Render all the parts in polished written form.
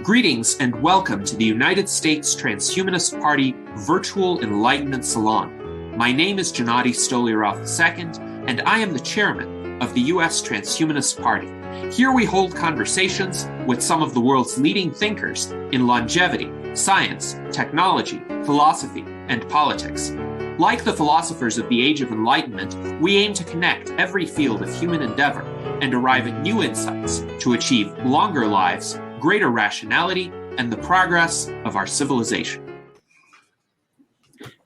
Greetings and welcome to the United States Transhumanist Party Virtual Enlightenment Salon. My name is Gennady Stoliarov II, and I am the chairman of the U.S. Transhumanist Party. Here we hold conversations with some of the world's leading thinkers in longevity, science, technology, philosophy, and politics. Like the philosophers of the Age of Enlightenment, we aim to connect every field of human endeavor and arrive at new insights to achieve longer lives, greater rationality, and the progress of our civilization.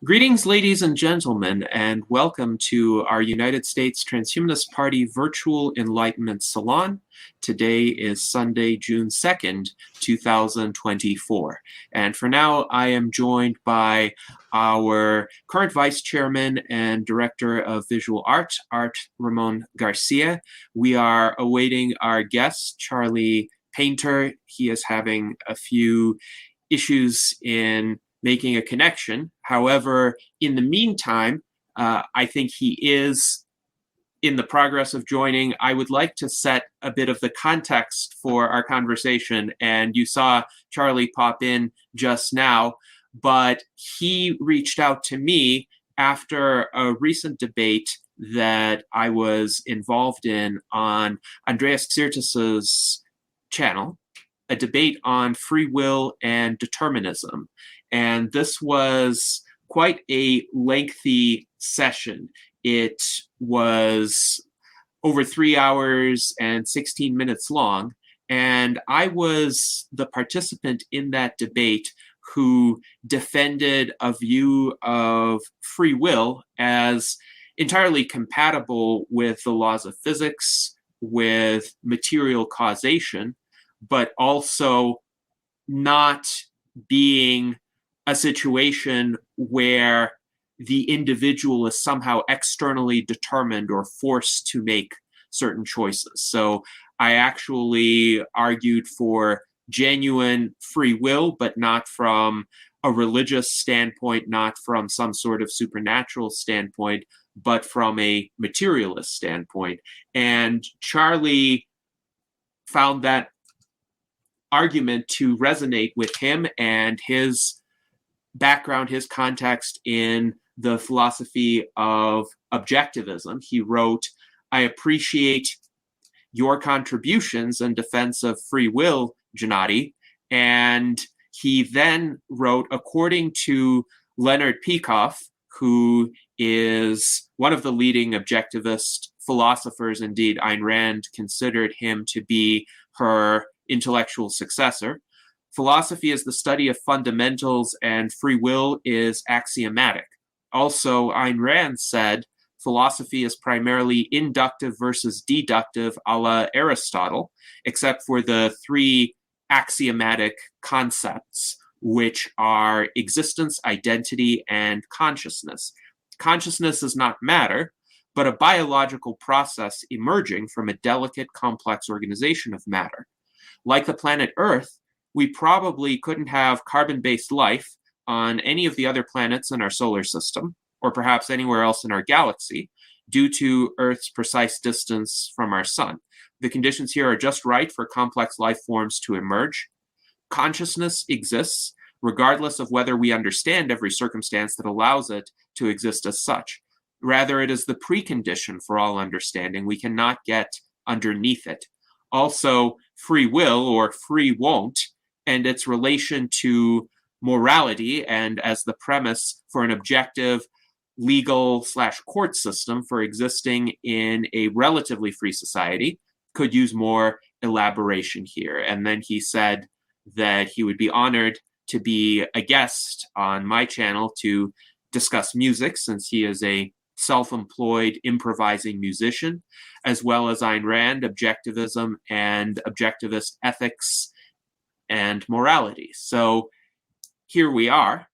Greetings, ladies and gentlemen, and welcome to our United States Transhumanist Party Virtual Enlightenment Salon. Today is Sunday, June 2nd, 2024. And for now, I am joined by our current Vice Chairman and Director of Visual Art, Art Ramon Garcia. We are awaiting our guest, Charlie Painter. He is having a few issues in making a connection. However, in the meantime, I think he is in the progress of joining. I would like to set a bit of the context for our conversation, and you saw Charlie pop in just now, but he reached out to me after a recent debate that I was involved in on Andreas Xerxes's channel, a debate on free will and determinism. And this was quite a lengthy session. It was over 3 hours and 16 minutes long. And I was the participant in that debate who defended a view of free will as entirely compatible with the laws of physics, with material causation, but also not being a situation where the individual is somehow externally determined or forced to make certain choices. So I actually argued for genuine free will, but not from a religious standpoint, not from some sort of supernatural standpoint, but from a materialist standpoint. And Charlie found that argument to resonate with him and his background, his context in the philosophy of Objectivism. He wrote, "I appreciate your contributions in defense of free will, Gennady." And he then wrote, according to Leonard Peikoff, who is one of the leading objectivist philosophers, indeed Ayn Rand considered him to be her intellectual successor, "Philosophy is the study of fundamentals and free will is axiomatic." Also, Ayn Rand said, "Philosophy is primarily inductive versus deductive a la Aristotle, except for the three axiomatic concepts, which are existence, identity, and consciousness. Consciousness is not matter, but a biological process emerging from a delicate, complex organization of matter. Like the planet Earth, we probably couldn't have carbon-based life on any of the other planets in our solar system, or perhaps anywhere else in our galaxy, due to Earth's precise distance from our sun. The conditions here are just right for complex life forms to emerge. Consciousness exists, regardless of whether we understand every circumstance that allows it to exist as such. Rather, it is the precondition for all understanding. We cannot get underneath it. Also, free will, or free won't, and its relation to morality, and as the premise for an objective legal/court system for existing in a relatively free society, could use more elaboration here." And then he said that he would be honored to be a guest on my channel to discuss music, since he is a self-employed improvising musician, as well as Ayn Rand, Objectivism, and objectivist ethics and morality. So here we are.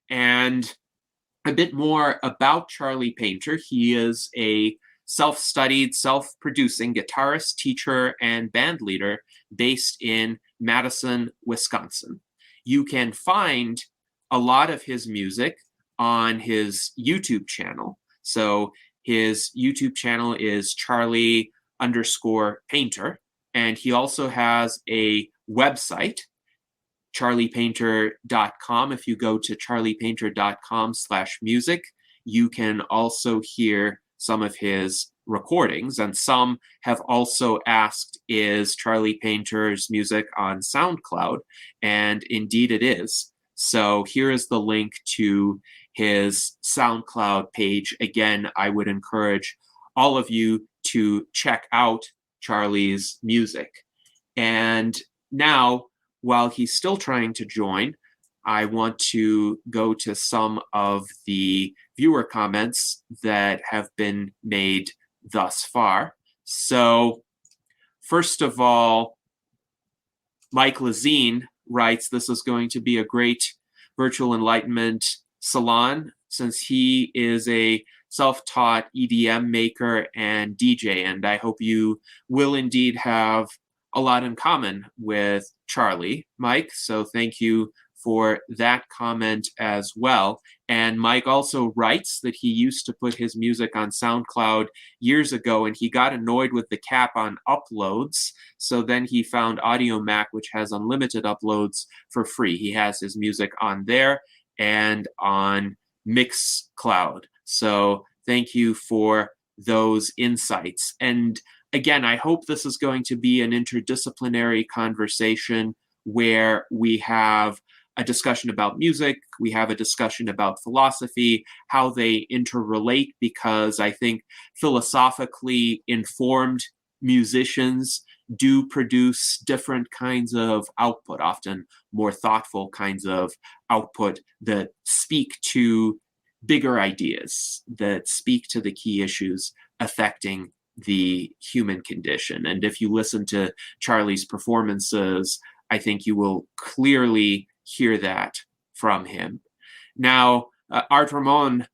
And a bit more about Charlie Painter. He is a self-studied, self-producing guitarist, teacher, and band leader based in Madison, Wisconsin. You can find a lot of his music on his YouTube channel. So his YouTube channel is Charlie_Painter. And he also has a website, charliepainter.com. If you go to charliepainter.com/music, you can also hear some of his recordings, and some have also asked, is Charlie Painter's music on SoundCloud? And indeed it is. So here is the link to his SoundCloud page. Again, I would encourage all of you to check out Charlie's music. And now, while he's still trying to join, I want to go to some of the viewer comments that have been made thus far. So, first of all, Mike Lazine writes, this is going to be a great Virtual Enlightenment Salon, since he is a self-taught EDM maker and DJ, and I hope you will indeed have a lot in common with Charlie, Mike. So thank you for that comment as well. And Mike also writes that he used to put his music on SoundCloud years ago, and he got annoyed with the cap on uploads. So then he found AudioMac, which has unlimited uploads for free. He has his music on there and on Mixcloud. So thank you for those insights. And again, I hope this is going to be an interdisciplinary conversation where we have a discussion about music, we have a discussion about philosophy, how they interrelate, because I think philosophically informed musicians do produce different kinds of output, often more thoughtful kinds of output that speak to bigger ideas, that speak to the key issues affecting the human condition. And if you listen to Charlie's performances, I think you will clearly hear that from him. Now, Art Ramon,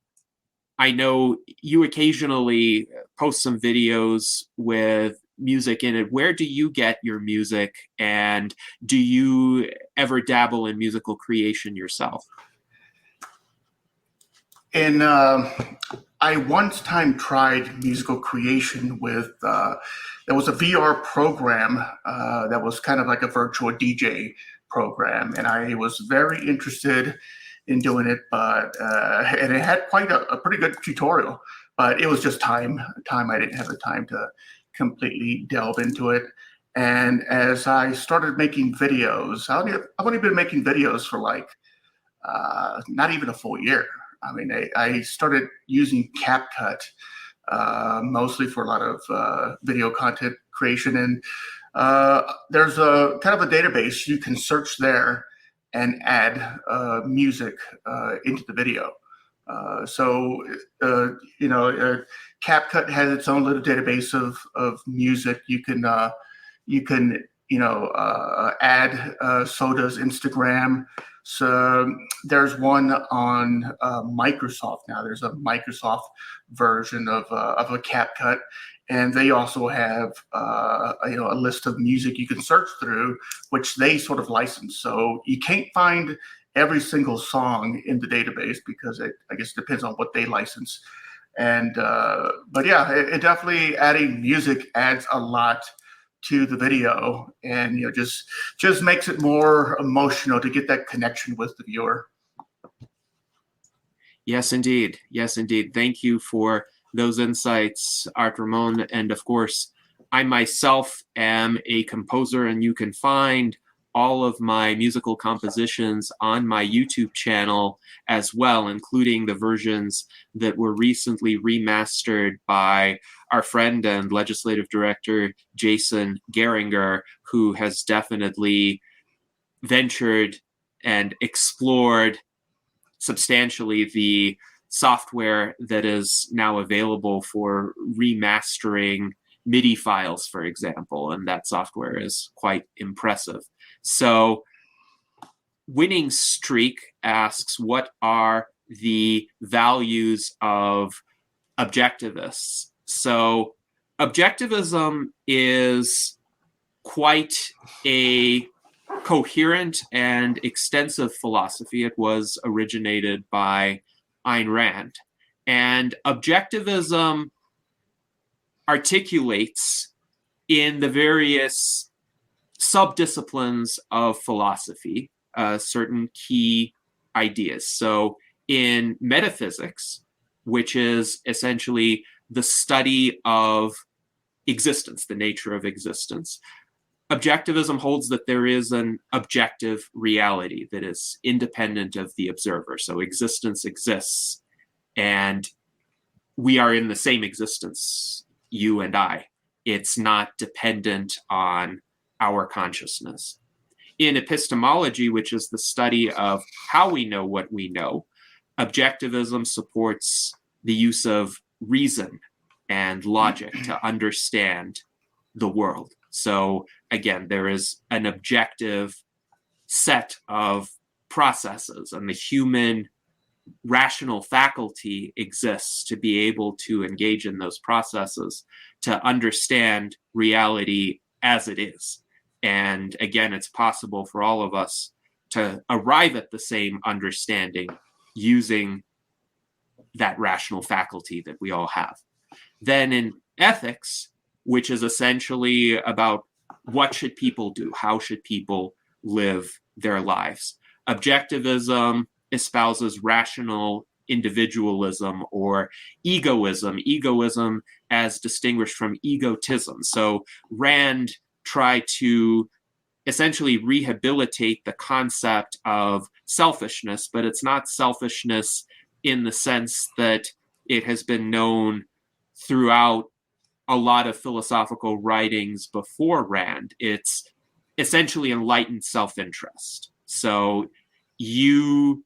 I know you occasionally post some videos with music in it. Where do you get your music, and do you ever dabble in musical creation yourself? I once time tried musical creation with, there was a VR program that was kind of like a virtual DJ program, and I was very interested in doing it, but and it had quite a pretty good tutorial, but it was just time. I didn't have the time to completely delve into it. And as I started making videos, I've only been making videos for like not even a full year. I mean, I started using CapCut mostly for a lot of video content creation, and there's a kind of a database you can search there and add music into the video. CapCut has its own little database of music. You can add. So does Instagram. So there's one on Microsoft now. There's a Microsoft version of a CapCut, and they also have a list of music you can search through, which they sort of license. So you can't find every single song in the database because I guess it depends on what they license. And but yeah, it definitely, adding music adds a lot to the video, and just makes it more emotional to get that connection with the viewer. Yes, indeed. Yes, indeed. Thank you for those insights, Art Ramon. And of course, I myself am a composer, and you can find all of my musical compositions on my YouTube channel as well, including the versions that were recently remastered by our friend and legislative director, Jason Geringer, who has definitely ventured and explored substantially the software that is now available for remastering MIDI files, for example, and that software is quite impressive. So Winning Streak asks, what are the values of objectivists? So objectivism is quite a coherent and extensive philosophy. It was originated by Ayn Rand. And objectivism articulates in the various subdisciplines of philosophy certain key ideas. So in metaphysics, which is essentially the study of existence, the nature of existence, Objectivism holds that there is an objective reality that is independent of the observer. So existence exists, and we are in the same existence, you and I. It's not dependent on our consciousness. In epistemology, which is the study of how we know what we know, Objectivism supports the use of reason and logic to understand the world. So again, there is an objective set of processes, and the human rational faculty exists to be able to engage in those processes to understand reality as it is. And again, it's possible for all of us to arrive at the same understanding using that rational faculty that we all have. Then in ethics, which is essentially about what should people do, how should people live their lives, Objectivism espouses rational individualism or egoism as distinguished from egotism. So Rand tried to essentially rehabilitate the concept of selfishness, but it's not selfishness in the sense that it has been known throughout a lot of philosophical writings before Rand. It's essentially enlightened self-interest. So you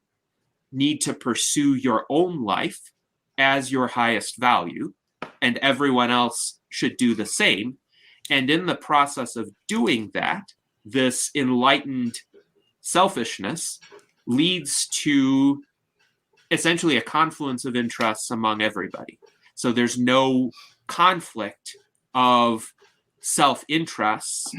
need to pursue your own life as your highest value, and everyone else should do the same. And in the process of doing that, this enlightened selfishness leads to essentially a confluence of interests among everybody. So there's no conflict of self-interests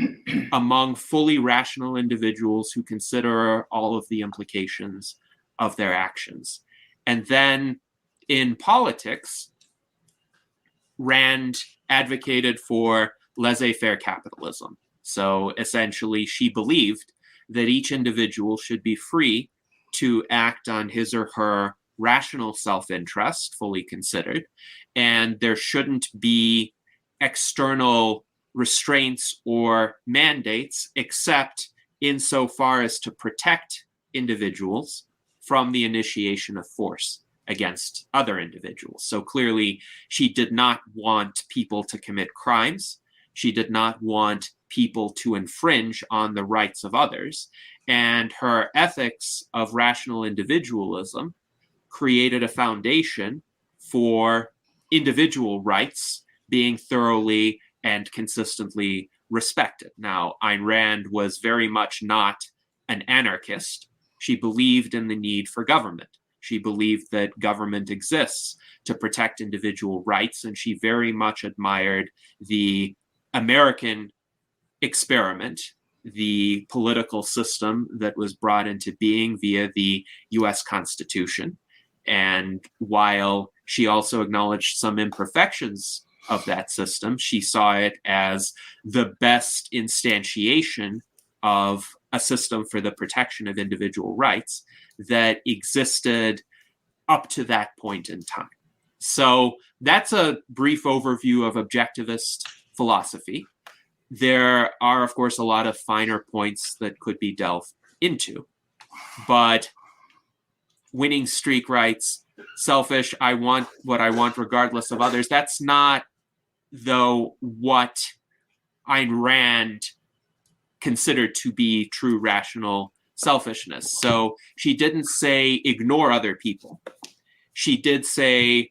among fully rational individuals who consider all of the implications of their actions. And then in politics, Rand advocated for laissez-faire capitalism. So essentially, she believed that each individual should be free to act on his or her rational self-interest, fully considered, and there shouldn't be external restraints or mandates except insofar as to protect individuals from the initiation of force against other individuals. So clearly, she did not want people to commit crimes. She did not want people to infringe on the rights of others. And her ethics of rational individualism created a foundation for individual rights being thoroughly and consistently respected. Now, Ayn Rand was very much not an anarchist. She believed in the need for government. She believed that government exists to protect individual rights, and she very much admired the American experiment, the political system that was brought into being via the US Constitution. And while she also acknowledged some imperfections of that system, she saw it as the best instantiation of a system for the protection of individual rights that existed up to that point in time. So that's a brief overview of objectivist philosophy. There are, of course, a lot of finer points that could be delved into, but winning streak rights, selfish, I want what I want regardless of others, that's not, though, what Ayn Rand considered to be true rational selfishness. So she didn't say ignore other people. She did say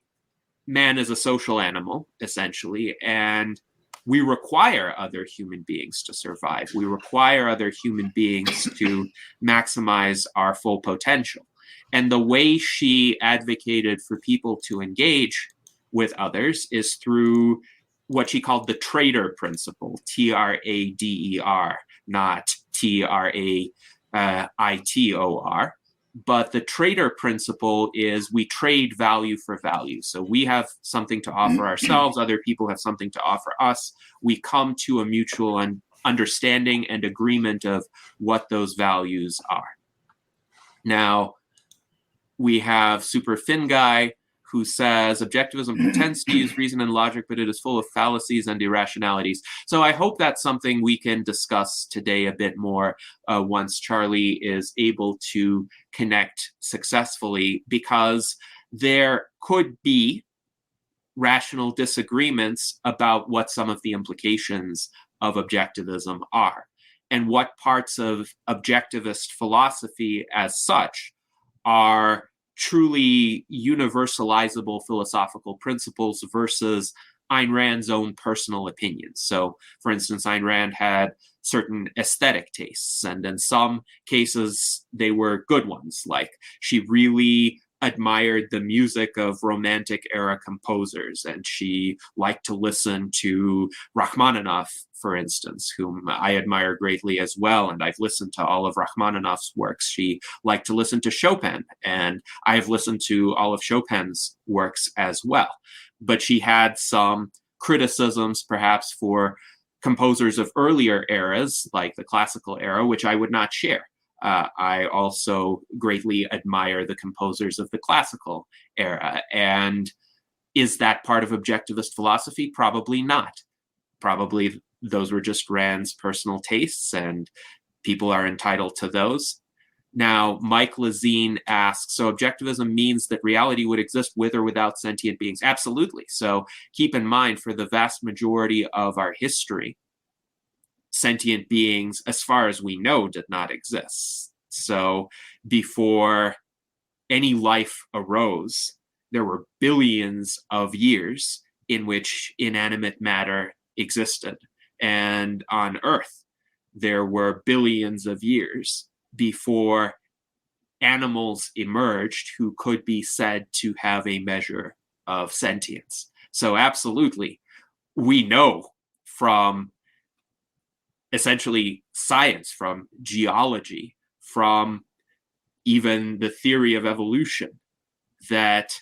man is a social animal, essentially, and we require other human beings to survive. We require other human beings to maximize our full potential. And the way she advocated for people to engage with others is through what she called the trader principle, Trader, not Traitor. But the trader principle is we trade value for value. So we have something to offer ourselves, other people have something to offer us. We come to a mutual understanding and agreement of what those values are. Now, we have Super Fin Guy, who says objectivism pretends to use reason and logic, but it is full of fallacies and irrationalities. So I hope that's something we can discuss today a bit more once Charlie is able to connect successfully, because there could be rational disagreements about what some of the implications of objectivism are, and what parts of objectivist philosophy as such are truly universalizable philosophical principles versus Ayn Rand's own personal opinions. So, for instance, Ayn Rand had certain aesthetic tastes, and in some cases, they were good ones. Like, she really admired the music of Romantic era composers, and she liked to listen to Rachmaninoff, for instance, whom I admire greatly as well, and I've listened to all of Rachmaninoff's works. She liked to listen to Chopin, and I've listened to all of Chopin's works as well. But she had some criticisms, perhaps, for composers of earlier eras, like the classical era, which I would not share. I also greatly admire the composers of the classical era. And is that part of objectivist philosophy? Probably not. Probably those were just Rand's personal tastes, and people are entitled to those. Now, Mike Lazine asks, so objectivism means that reality would exist with or without sentient beings? Absolutely. So keep in mind, for the vast majority of our history, sentient beings, as far as we know, did not exist. So before any life arose, there were billions of years in which inanimate matter existed. And on Earth, there were billions of years before animals emerged who could be said to have a measure of sentience. So absolutely, we know from essentially science, from geology, from even the theory of evolution, that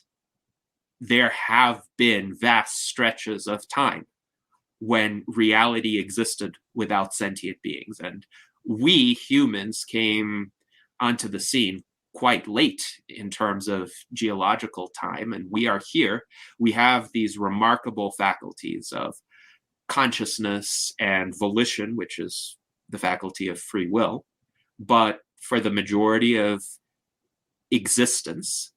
there have been vast stretches of time when reality existed without sentient beings. And we humans came onto the scene quite late in terms of geological time, and we are here. We have these remarkable faculties of consciousness and volition, which is the faculty of free will. But for the majority of existence,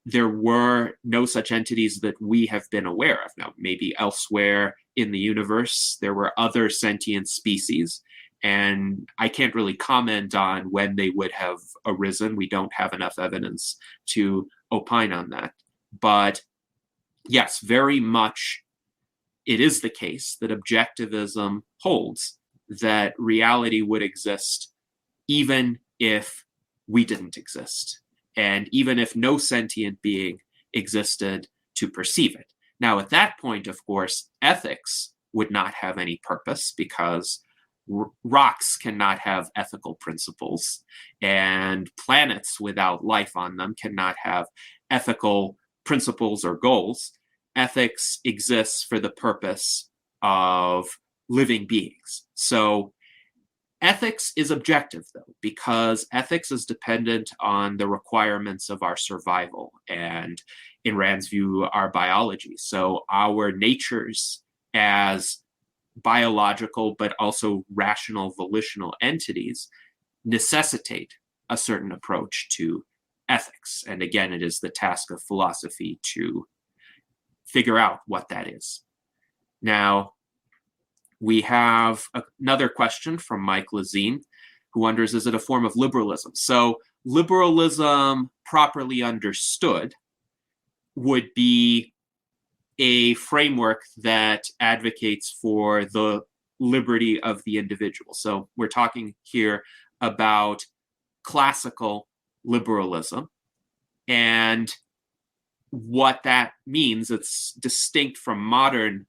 there were no such entities that we have been aware of. Now, maybe elsewhere in the universe, there were other sentient species, and I can't really comment on when they would have arisen. We don't have enough evidence to opine on that. But yes, very much it is the case that objectivism holds that reality would exist even if we didn't exist, and even if no sentient being existed to perceive it. Now, at that point, of course, ethics would not have any purpose, because rocks cannot have ethical principles, and planets without life on them cannot have ethical principles or goals. Ethics exists for the purpose of living beings. So ethics is objective, though, because ethics is dependent on the requirements of our survival and, in Rand's view, our biology. So our natures as biological but also rational volitional entities necessitate a certain approach to ethics. And again, it is the task of philosophy to figure out what that is. Now, we have another question from Mike Lazine, who wonders, is it a form of liberalism? So liberalism, properly understood, would be a framework that advocates for the liberty of the individual. So we're talking here about classical liberalism, and what that means. It's distinct from modern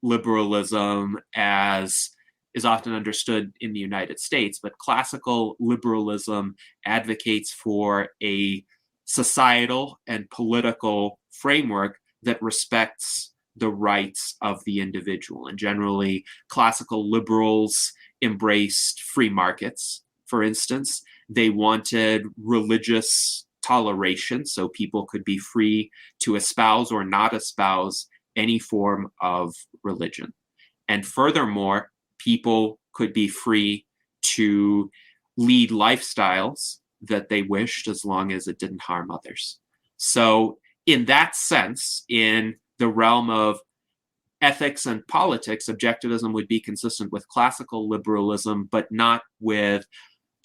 liberalism as is often understood in the United States, but classical liberalism advocates for a societal and political framework that respects the rights of the individual. And generally, classical liberals embraced free markets for instance. They wanted religious toleration, so people could be free to espouse or not espouse any form of religion. And furthermore, people could be free to lead lifestyles that they wished as long as it didn't harm others. So in that sense, in the realm of ethics and politics, objectivism would be consistent with classical liberalism, but not with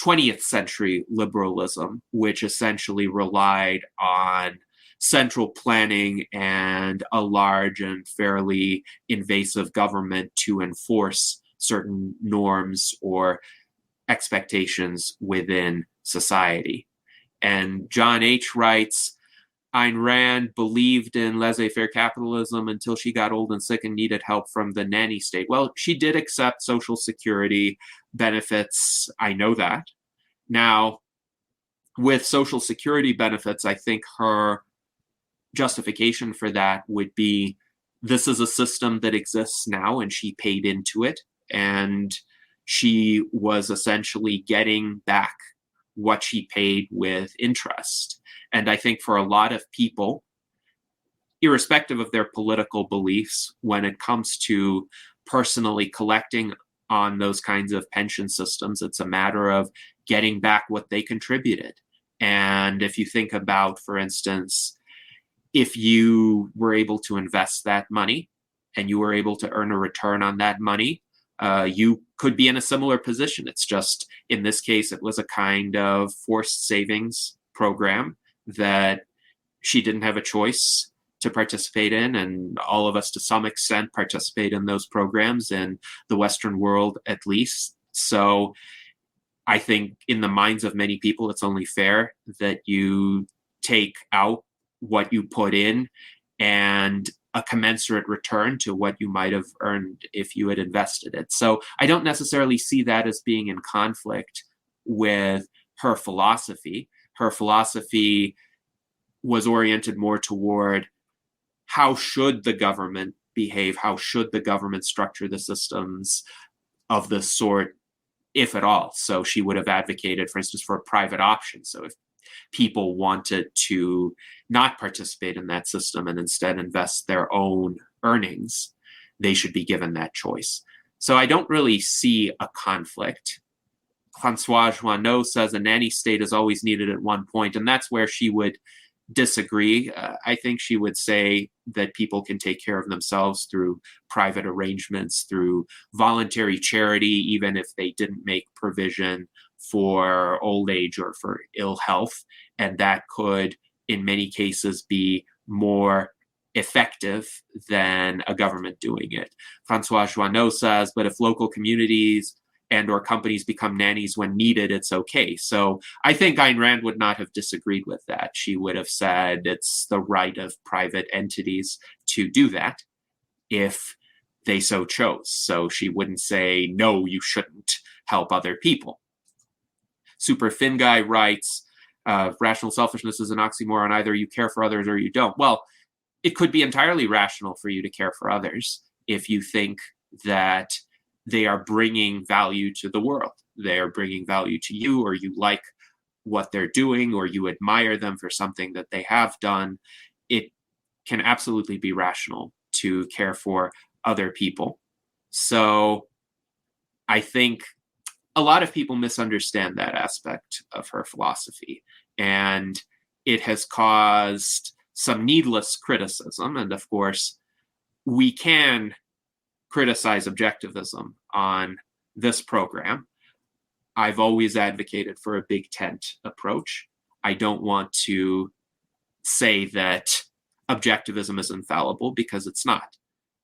20th century liberalism, which essentially relied on central planning and a large and fairly invasive government to enforce certain norms or expectations within society. And John H. writes, Ayn Rand believed in laissez-faire capitalism until she got old and sick and needed help from the nanny state. Well, she did accept Social Security benefits. I know that. Now, with Social Security benefits, I think her justification for that would be this is a system that exists now and she paid into it. And she was essentially getting back what she paid with interest. And I think for a lot of people, irrespective of their political beliefs, when it comes to personally collecting on those kinds of pension systems, it's a matter of getting back what they contributed. And if you think about, for instance, if you were able to invest that money and you were able to earn a return on that money, you could be in a similar position. It's just, in this case, it was a kind of forced savings program that she didn't have a choice to participate in. And all of us, to some extent, participate in those programs in the Western world, at least. So I think in the minds of many people, it's only fair that you take out what you put in and a commensurate return to what you might have earned if you had invested it. So I don't necessarily see that as being in conflict with her philosophy. Her philosophy was oriented more toward how should the government behave? How should the government structure the systems of this sort, if at all? So she would have advocated, for instance, for a private option. So if people wanted to not participate in that system and instead invest their own earnings, they should be given that choice. So I don't really see a conflict. François Joanneau says a nanny state is always needed at one point, and that's where she would disagree. I think she would say that people can take care of themselves through private arrangements, through voluntary charity, even if they didn't make provision for old age or for ill health. And that could, in many cases, be more effective than a government doing it. François Joanneau says, but if local communities and or companies become nannies when needed, it's okay. So I think Ayn Rand would not have disagreed with that. She would have said it's the right of private entities to do that if they so chose. So she wouldn't say, no, you shouldn't help other people. Super Fin Guy writes, rational selfishness is an oxymoron. Either you care for others or you don't. Well, it could be entirely rational for you to care for others if you think that they are bringing value to the world. They are bringing value to you, or you like what they're doing, or you admire them for something that they have done. It can absolutely be rational to care for other people. So I think a lot of people misunderstand that aspect of her philosophy, and it has caused some needless criticism. And of course, we can criticize objectivism on this program. I've always advocated for a big tent approach. I don't want to say that objectivism is infallible, because it's not.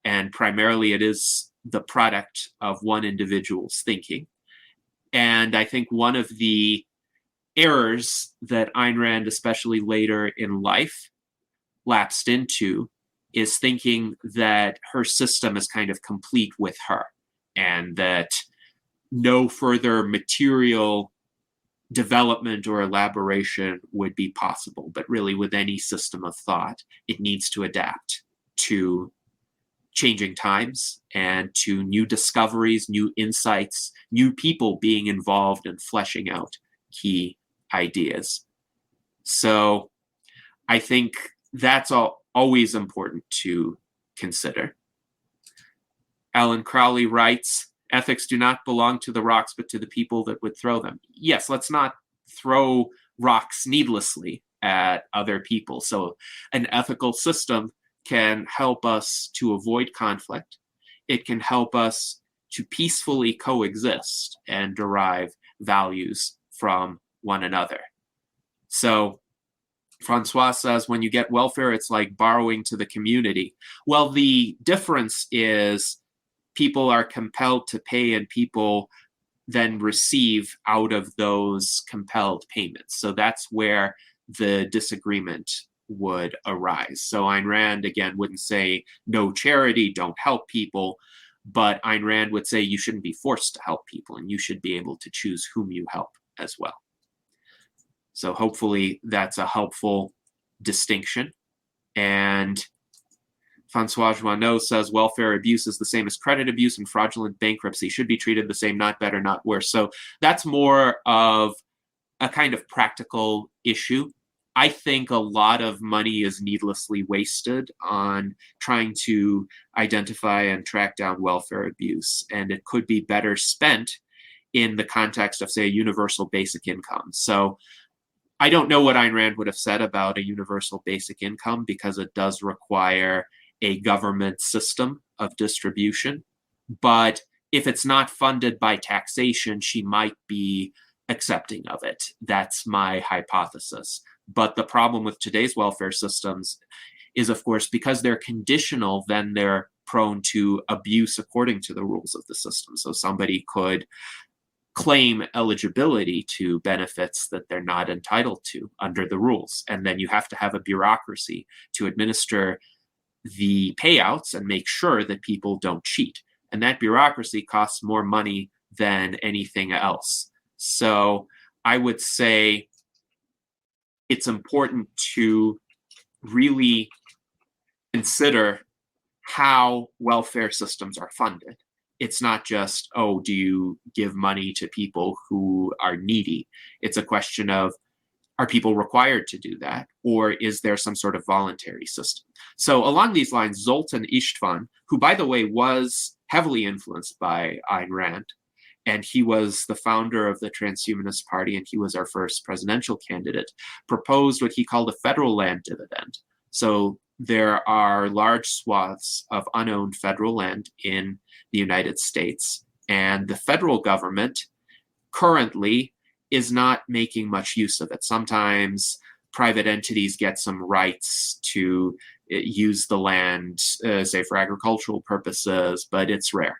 And primarily it is the product of one individual's thinking. And I think one of the errors that Ayn Rand, especially later in life, lapsed into is thinking that her system is kind of complete with her, and that no further material development or elaboration would be possible. But really, with any system of thought, it needs to adapt to changing times and to new discoveries, new insights, new people being involved in fleshing out key ideas. So I think that's always important to consider. Alan Crowley writes, ethics do not belong to the rocks, but to the people that would throw them. Yes, let's not throw rocks needlessly at other people. So an ethical system can help us to avoid conflict. It can help us to peacefully coexist and derive values from one another. So Francois says, when you get welfare, it's like borrowing to the community. Well, the difference is people are compelled to pay and people then receive out of those compelled payments. So that's where the disagreement would arise. So Ayn Rand, again, wouldn't say no charity, don't help people, but Ayn Rand would say you shouldn't be forced to help people and you should be able to choose whom you help as well. So hopefully that's a helpful distinction. And Francois Joanneau says welfare abuse is the same as credit abuse and fraudulent bankruptcy, should be treated the same, not better, not worse. So that's more of a kind of practical issue. I think a lot of money is needlessly wasted on trying to identify and track down welfare abuse, and it could be better spent in the context of, say, a universal basic income. So I don't know what Ayn Rand would have said about a universal basic income because it does require a government system of distribution. But if it's not funded by taxation, she might be accepting of it. That's my hypothesis. But the problem with today's welfare systems is, of course, because they're conditional, then they're prone to abuse according to the rules of the system. So somebody could claim eligibility to benefits that they're not entitled to under the rules. And then you have to have a bureaucracy to administer the payouts and make sure that people don't cheat. And that bureaucracy costs more money than anything else. So I would say it's important to really consider how welfare systems are funded. It's not just, oh, do you give money to people who are needy? It's a question of, are people required to do that? Or is there some sort of voluntary system? So along these lines, Zoltan Istvan, who, by the way, was heavily influenced by Ayn Rand, and he was the founder of the Transhumanist Party, and he was our first presidential candidate, proposed what he called a federal land dividend. So there are large swaths of unowned federal land in the United States, and the federal government currently is not making much use of it. Sometimes private entities get some rights to use the land, say for agricultural purposes, but it's rare.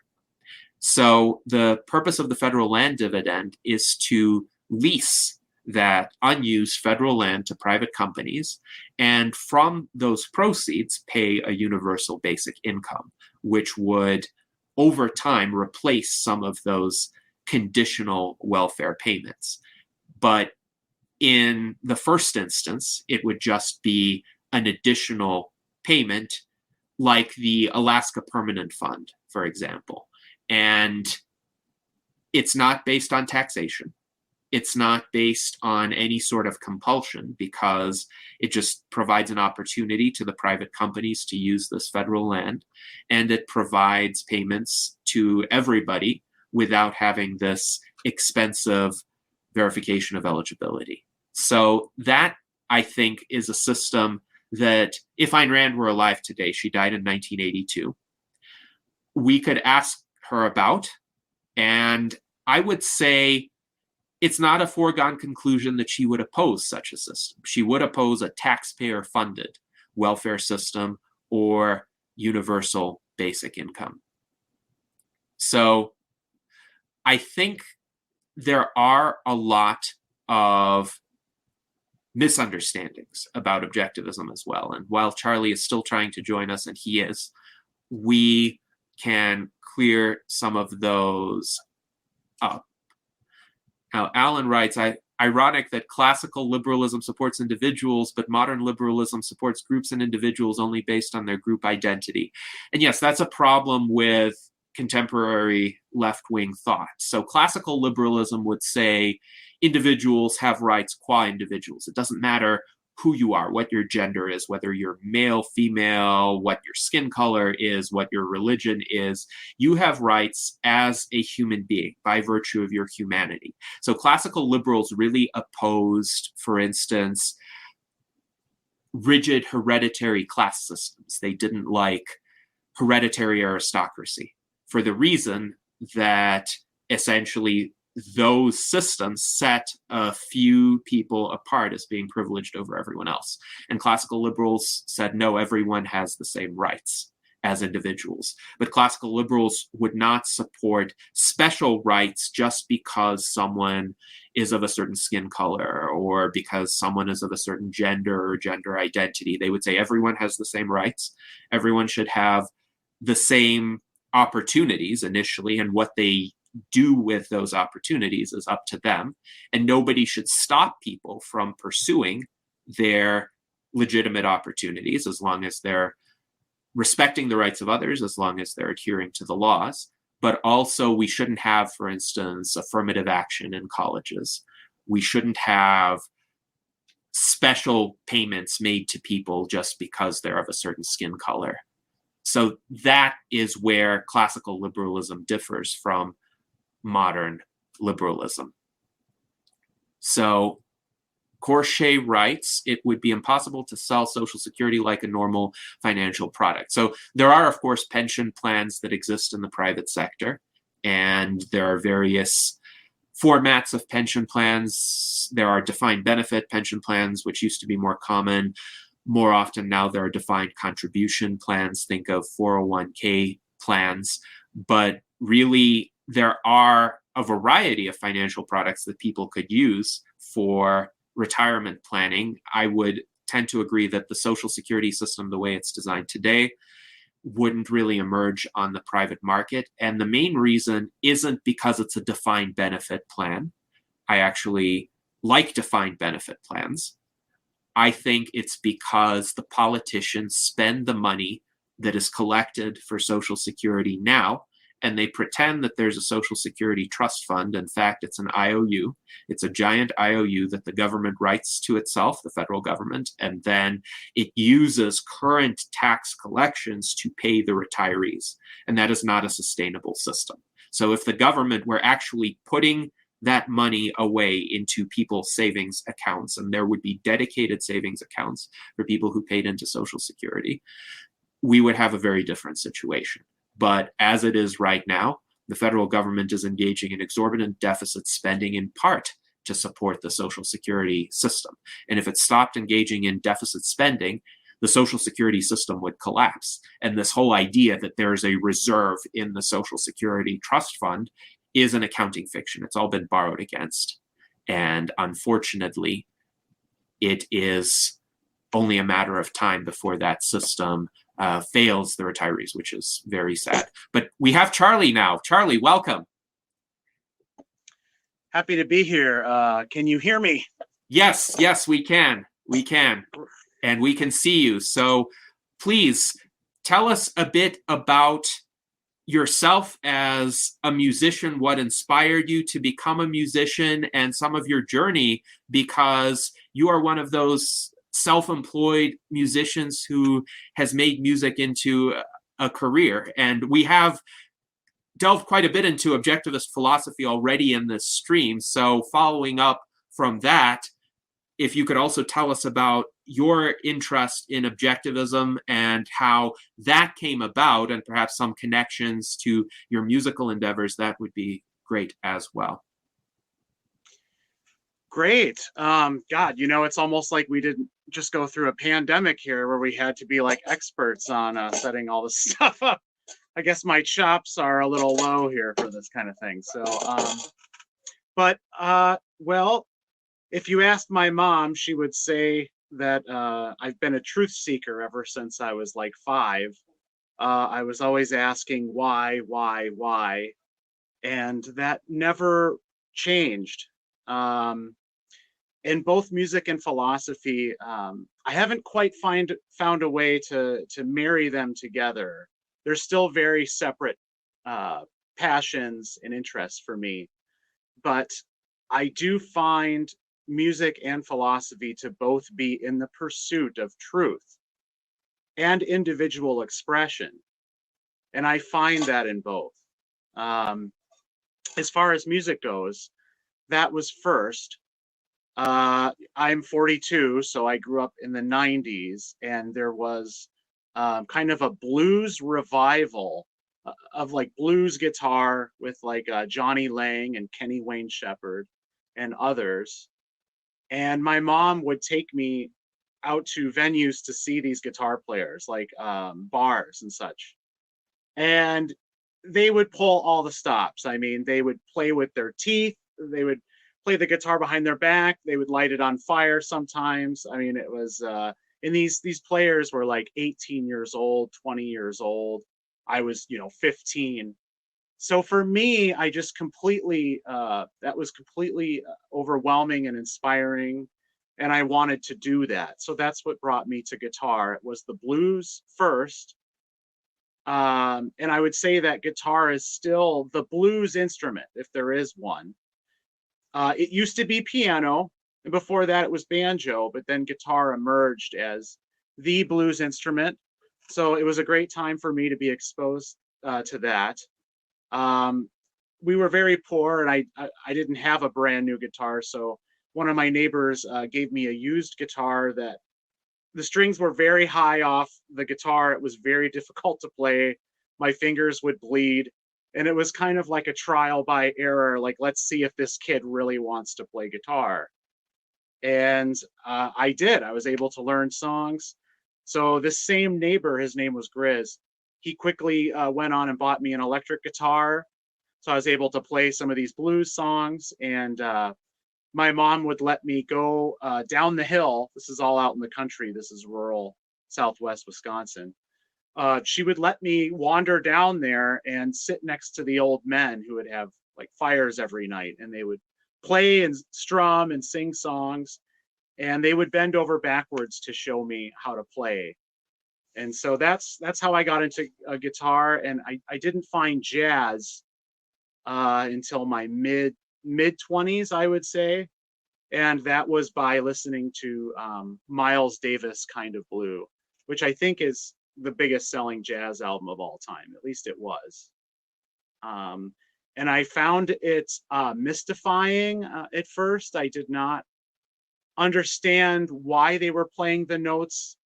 So the purpose of the federal land dividend is to lease that unused federal land to private companies, and from those proceeds pay a universal basic income, which would over time replace some of those conditional welfare payments. But in the first instance, it would just be an additional payment like the Alaska Permanent Fund, for example. And it's not based on taxation. It's not based on any sort of compulsion because it just provides an opportunity to the private companies to use this federal land, and it provides payments to everybody without having this expensive verification of eligibility. So that, I think, is a system that if Ayn Rand were alive today, she died in 1982, we could ask her about, and I would say it's not a foregone conclusion that she would oppose such a system. She would oppose a taxpayer-funded welfare system or universal basic income. So I think there are a lot of misunderstandings about objectivism as well. And while Charlie is still trying to join us, and he is, we can clear some of those up. Now, Alan writes, I ironic that classical liberalism supports individuals, but modern liberalism supports groups and individuals only based on their group identity. And yes, that's a problem with contemporary left-wing thought. So classical liberalism would say individuals have rights qua individuals. It doesn't matter who you are, what your gender is, whether you're male, female, what your skin color is, what your religion is. You have rights as a human being by virtue of your humanity. So classical liberals really opposed, for instance, rigid hereditary class systems. They didn't like hereditary aristocracy for the reason that essentially those systems set a few people apart as being privileged over everyone else. And classical liberals said, no, everyone has the same rights as individuals. But classical liberals would not support special rights just because someone is of a certain skin color or because someone is of a certain gender or gender identity. They would say everyone has the same rights. Everyone should have the same opportunities initially, and what they do with those opportunities is up to them. And nobody should stop people from pursuing their legitimate opportunities as long as they're respecting the rights of others, as long as they're adhering to the laws. But also we shouldn't have, for instance, affirmative action in colleges. We shouldn't have special payments made to people just because they're of a certain skin color. So that is where classical liberalism differs from modern liberalism. So Corchet writes, it would be impossible to sell Social Security like a normal financial product. So there are, of course, pension plans that exist in the private sector, and there are various formats of pension plans. There are defined benefit pension plans, which used to be more common. More often now, there are defined contribution plans. Think of 401k plans. But really, there are a variety of financial products that people could use for retirement planning. I would tend to agree that the Social Security system, the way it's designed today, wouldn't really emerge on the private market. And the main reason isn't because it's a defined benefit plan. I actually like defined benefit plans. I think it's because the politicians spend the money that is collected for Social Security now, and they pretend that there's a Social Security trust fund. In fact, it's an IOU. It's a giant IOU that the government writes to itself, the federal government, and then it uses current tax collections to pay the retirees. And that is not a sustainable system. So if the government were actually putting that money away into people's savings accounts, and there would be dedicated savings accounts for people who paid into Social Security, we would have a very different situation. But as it is right now, the federal government is engaging in exorbitant deficit spending in part to support the Social Security system. And if it stopped engaging in deficit spending, the Social Security system would collapse. And this whole idea that there is a reserve in the Social Security trust fund is an accounting fiction. It's all been borrowed against. And unfortunately, it is only a matter of time before that system fails the retirees, which is very sad. But we have Charlie now. Charlie, welcome. Happy to be here. Can you hear me? Yes, we can. We can. And we can see you. So please tell us a bit about yourself as a musician, what inspired you to become a musician, and some of your journey, because you are one of those self-employed musicians who has made music into a career. And we have delved quite a bit into objectivist philosophy already in this stream. So following up from that, if you could also tell us about your interest in objectivism and how that came about, and perhaps some connections to your musical endeavors, that would be great as well. Great. God, it's almost like we didn't just go through a pandemic here where we had to be like experts on setting all this stuff up. I guess my chops are a little low here for this kind of thing. So, well, if you asked my mom, she would say that I've been a truth seeker ever since I was like 5. I was always asking why, and that never changed. in both music and philosophy, I haven't quite found a way to marry them together. They're still very separate passions and interests for me, but I do find music and philosophy to both be in the pursuit of truth and individual expression, and I find that in both. As far as music goes, that was first. I'm 42, so I grew up in the 90s, and there was kind of a blues revival of like blues guitar with like Johnny Lang and Kenny Wayne Shepherd and others. And my mom would take me out to venues to see these guitar players, like bars and such. And they would pull all the stops. I mean, they would play with their teeth. They would play the guitar behind their back. They would light it on fire sometimes. I mean, it was, and these players were like 18 years old, 20 years old. I was, 15. So for me, I just completely, that was completely overwhelming and inspiring. And I wanted to do that. So that's what brought me to guitar. It was the blues first. And I would say that guitar is still the blues instrument, if there is one. It used to be piano, and before that it was banjo, but then guitar emerged as the blues instrument. So it was a great time for me to be exposed to that. We were very poor, and I didn't have a brand new guitar, so one of my neighbors gave me a used guitar that the strings were very high off the guitar. It was very difficult to play. My fingers would bleed. And it was kind of like a trial by error, like, let's see if this kid really wants to play guitar. And I did. I was able to learn songs. So this same neighbor, his name was Grizz, he quickly went on and bought me an electric guitar. So I was able to play some of these blues songs. And my mom would let me go down the hill. This is all out in the country. This is rural Southwest Wisconsin. She would let me wander down there and sit next to the old men who would have like fires every night, and they would play and strum and sing songs, and they would bend over backwards to show me how to play. And so that's how I got into a guitar. And I didn't find jazz until my mid 20s, I would say. And that was by listening to Miles Davis' Kind of Blue, which I think is the biggest selling jazz album of all time. At least it was. And I found it mystifying at first. I did not understand why they were playing the notes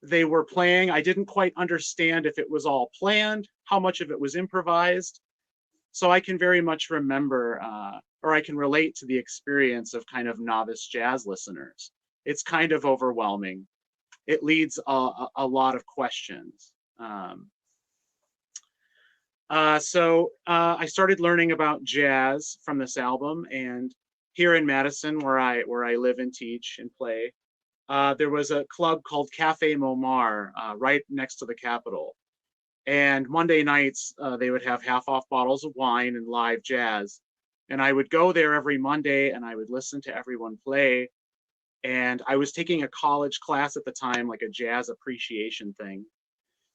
they were playing. I didn't quite understand if it was all planned, how much of it was improvised. So I can very much remember, or I can relate to the experience of kind of novice jazz listeners. It's kind of overwhelming. It leads a lot of questions. So I started learning about jazz from this album, and here in Madison, where I live and teach and play, there was a club called Cafe Momar right next to the Capitol. And Monday nights, they would have half-off bottles of wine and live jazz. And I would go there every Monday, and I would listen to everyone play. And I was taking a college class at the time, like a jazz appreciation thing.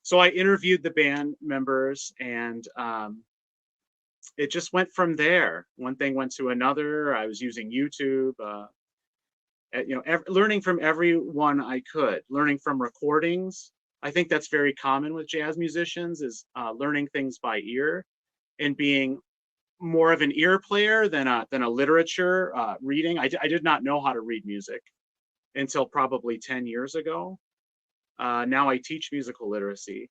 So I interviewed the band members, and it just went from there. One thing went to another. I was using YouTube, learning from everyone I could, learning from recordings. I think that's very common with jazz musicians, is learning things by ear and being more of an ear player than a literature reading. I did not know how to read music until probably 10 years ago. Now I teach musical literacy.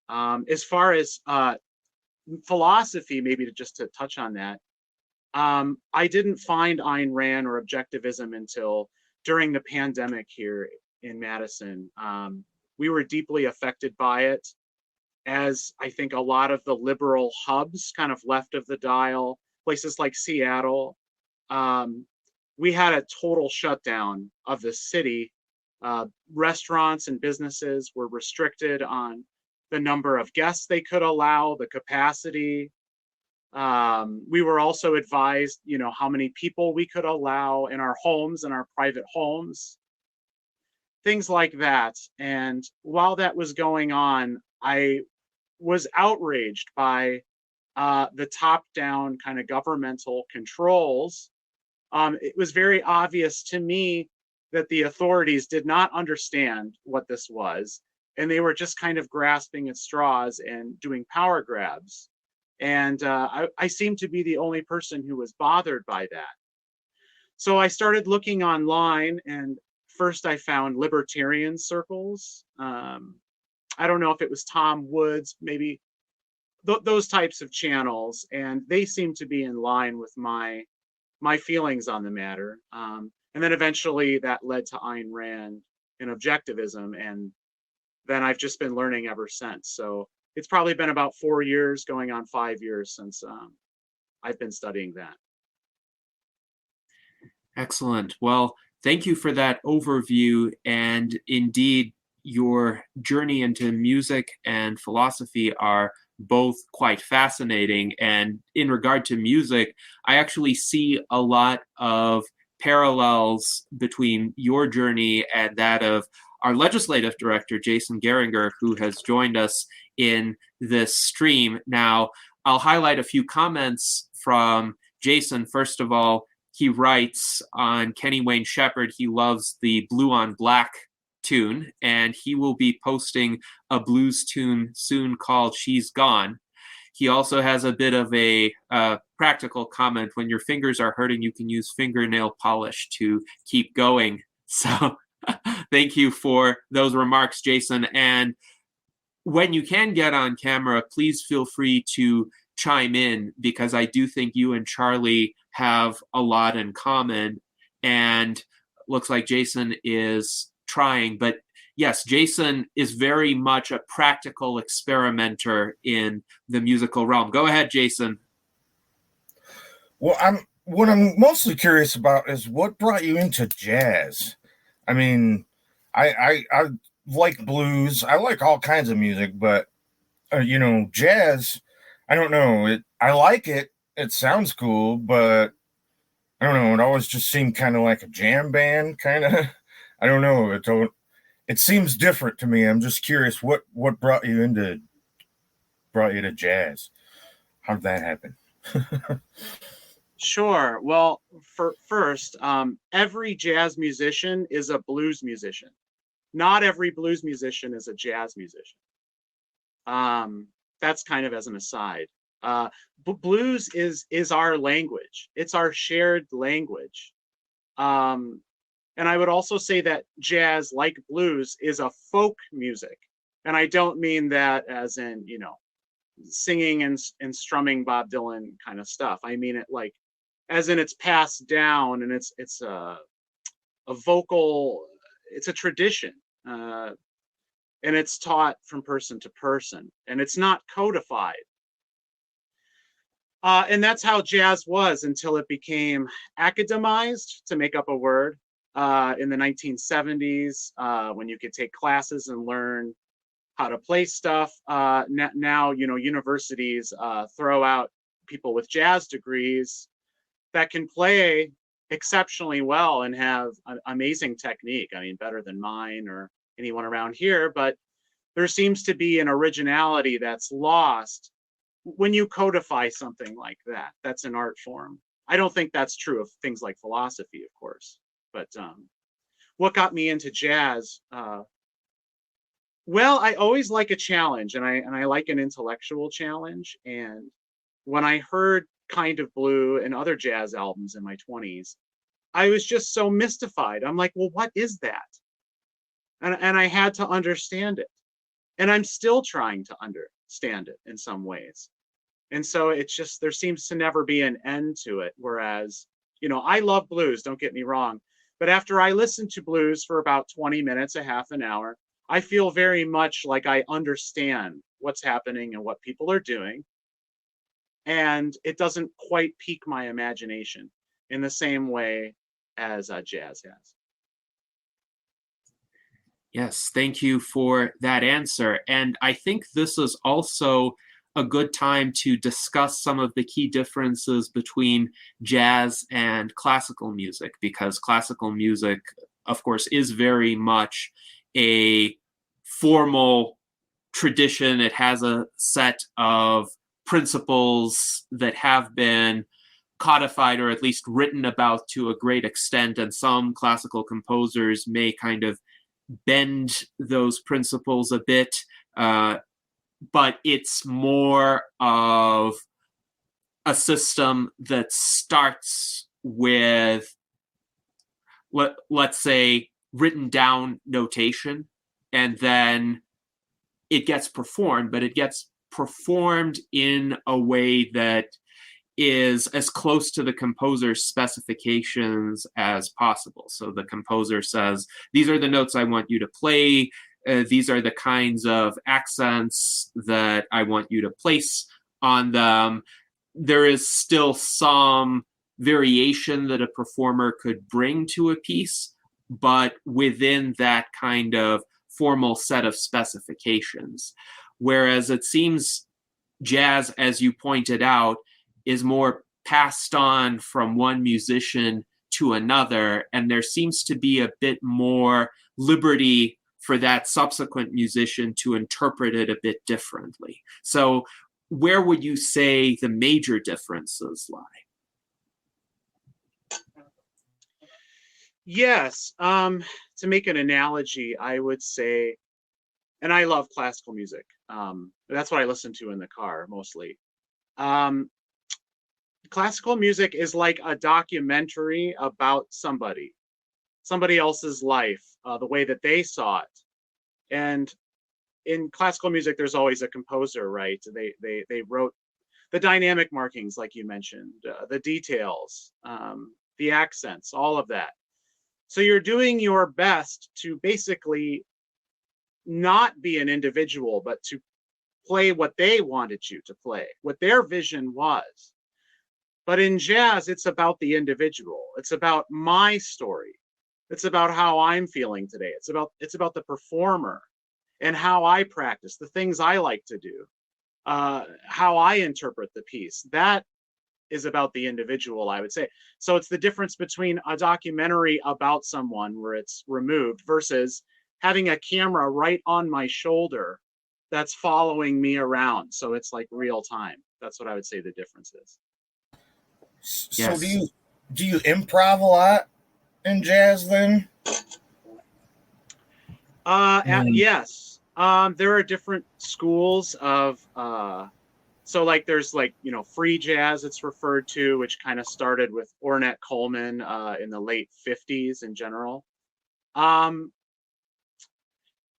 As far as philosophy, maybe to touch on that, I didn't find Ayn Rand or Objectivism until during the pandemic here in Madison. We were deeply affected by it, as I think a lot of the liberal hubs kind of left of the dial, places like Seattle. We had a total shutdown of the city. Restaurants and businesses were restricted on the number of guests they could allow, the capacity. We were also advised, how many people we could allow in our homes, in our private homes, things like that. And while that was going on, I was outraged by the top-down kind of governmental controls. It was very obvious to me that the authorities did not understand what this was, and they were just kind of grasping at straws and doing power grabs. And I seemed to be the only person who was bothered by that. So I started looking online, and first I found libertarian circles. I don't know if it was Tom Woods, maybe those types of channels, and they seemed to be in line with my feelings on the matter. And then eventually that led to Ayn Rand and Objectivism, and then I've just been learning ever since. So it's probably been about 4 years, going on 5 years since I've been studying that. Excellent. Well, thank you for that overview. And indeed, your journey into music and philosophy are both quite fascinating. And in regard to music, I actually see a lot of parallels between your journey and that of our legislative director, Jason Geringer, who has joined us in this stream. Now, I'll highlight a few comments from Jason. First of all, he writes on Kenny Wayne Shepherd, he loves the Blue on Black tune, and he will be posting a blues tune soon called She's Gone. He also has a bit of a practical comment. When your fingers are hurting, you can use fingernail polish to keep going. So thank you for those remarks, Jason. And when you can get on camera, please feel free to chime in, because I do think you and Charlie have a lot in common. And looks like Jason is trying, but yes, Jason is very much a practical experimenter in the musical realm. Go ahead, Jason. Well, what I'm mostly curious about is what brought you into jazz. I mean, I like blues. I like all kinds of music, but jazz, I don't know. I like it. It sounds cool, but I don't know. It always just seemed kind of like a jam band, kind of. I don't know. It seems different to me. I'm just curious what brought you to jazz. How did that happen? Sure. Well, first, every jazz musician is a blues musician. Not every blues musician is a jazz musician. That's kind of as an aside. Blues is our language. It's our shared language. And I would also say that jazz, like blues, is a folk music. And I don't mean that as in, singing and strumming Bob Dylan kind of stuff. I mean it like as in it's passed down, and it's a vocal, it's a tradition. And it's taught from person to person, and it's not codified. And that's how jazz was until it became academized, to make up a word, in the 1970s, when you could take classes and learn how to play stuff. Now, universities throw out people with jazz degrees that can play exceptionally well and have an amazing technique. I mean, better than mine or anyone around here, but there seems to be an originality that's lost when you codify something like that. That's an art form. I don't think that's true of things like philosophy, of course. But what got me into jazz? Well, I always like a challenge, and I like an intellectual challenge. And when I heard Kind of Blue and other jazz albums in my 20s, I was just so mystified. I'm like, well, what is that? And I had to understand it. And I'm still trying to understand it in some ways. And so it's just, there seems to never be an end to it. Whereas, I love blues, don't get me wrong. But after I listen to blues for about 20 minutes, a half an hour, I feel very much like I understand what's happening and what people are doing. And it doesn't quite pique my imagination in the same way as jazz has. Yes, thank you for that answer. And I think this is also a good time to discuss some of the key differences between jazz and classical music, because classical music, of course, is very much a formal tradition. It has a set of principles that have been codified or at least written about to a great extent, and some classical composers may kind of bend those principles a bit, but it's more of a system that starts with, let's say, written down notation, and then it gets performed, but it gets performed in a way that is as close to the composer's specifications as possible. So the composer says, these are the notes I want you to play. These are the kinds of accents that I want you to place on them. There is still some variation that a performer could bring to a piece, but within that kind of formal set of specifications. Whereas it seems jazz, as you pointed out, is more passed on from one musician to another, and there seems to be a bit more liberty for that subsequent musician to interpret it a bit differently. So where would you say the major differences lie? Yes, to make an analogy, I would say, and I love classical music. That's what I listen to in the car mostly. Classical music is like a documentary about somebody else's life, the way that they saw it. And in classical music, there's always a composer, right? They wrote the dynamic markings, like you mentioned, the details, the accents, all of that. So you're doing your best to basically not be an individual, but to play what they wanted you to play, what their vision was. But in jazz, it's about the individual. It's about my story. It's about how I'm feeling today. It's about the performer and how I practice, the things I like to do, how I interpret the piece. That is about the individual, I would say. So it's the difference between a documentary about someone where it's removed versus having a camera right on my shoulder that's following me around. So it's like real time. That's what I would say the difference is. So Yes. do you improv a lot in jazz then? Yes. There are different schools of so like there's like, free jazz it's referred to, which kind of started with Ornette Coleman in the late 50s in general.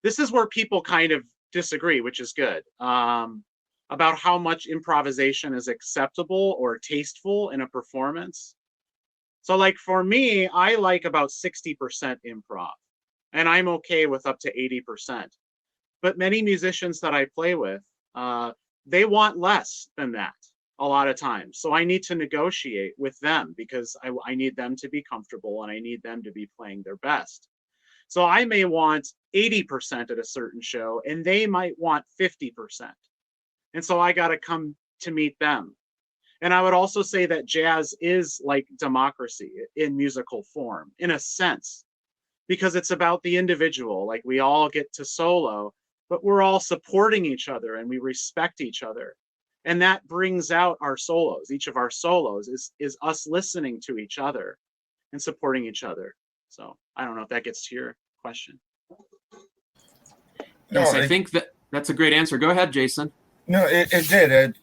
This is where people kind of disagree, which is good, about how much improvisation is acceptable or tasteful in a performance. So like for me, I like about 60% improv, and I'm okay with up to 80%. But many musicians that I play with, they want less than that a lot of times. So I need to negotiate with them because I need them to be comfortable and I need them to be playing their best. So I may want 80% at a certain show and they might want 50%. And so I got to come to meet them. And I would also say that jazz is like democracy in musical form, in a sense, because it's about the individual. Like we all get to solo, but we're all supporting each other and we respect each other. And that brings out our solos. Each of our solos is us listening to each other and supporting each other. So I don't know if that gets to your question. Yes, I think that's a great answer. Go ahead, Jason. No, it did.